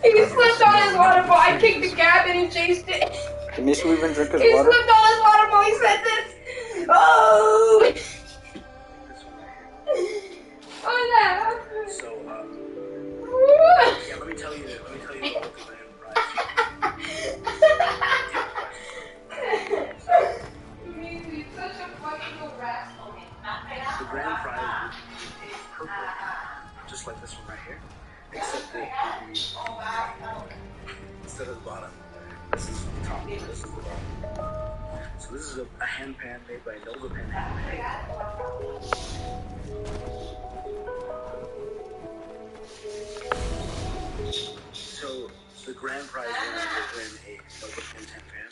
He slipped on his water ball. I kicked the cabin and chased it. Did Mizu even drink his He water? slipped on his water ball. He said this. Oh! Oh no! So, yeah, let me tell you about the grand prize. Mizu, you're such a fucking little rascal. The grand prize would be a purple, just like this one right here, except that it would be, instead of the bottom, this is the top, this is the bottom. So this is a hand pan made by Nova Pen Handmade. So the grand prize winner will win a Nova Pen 10 fan.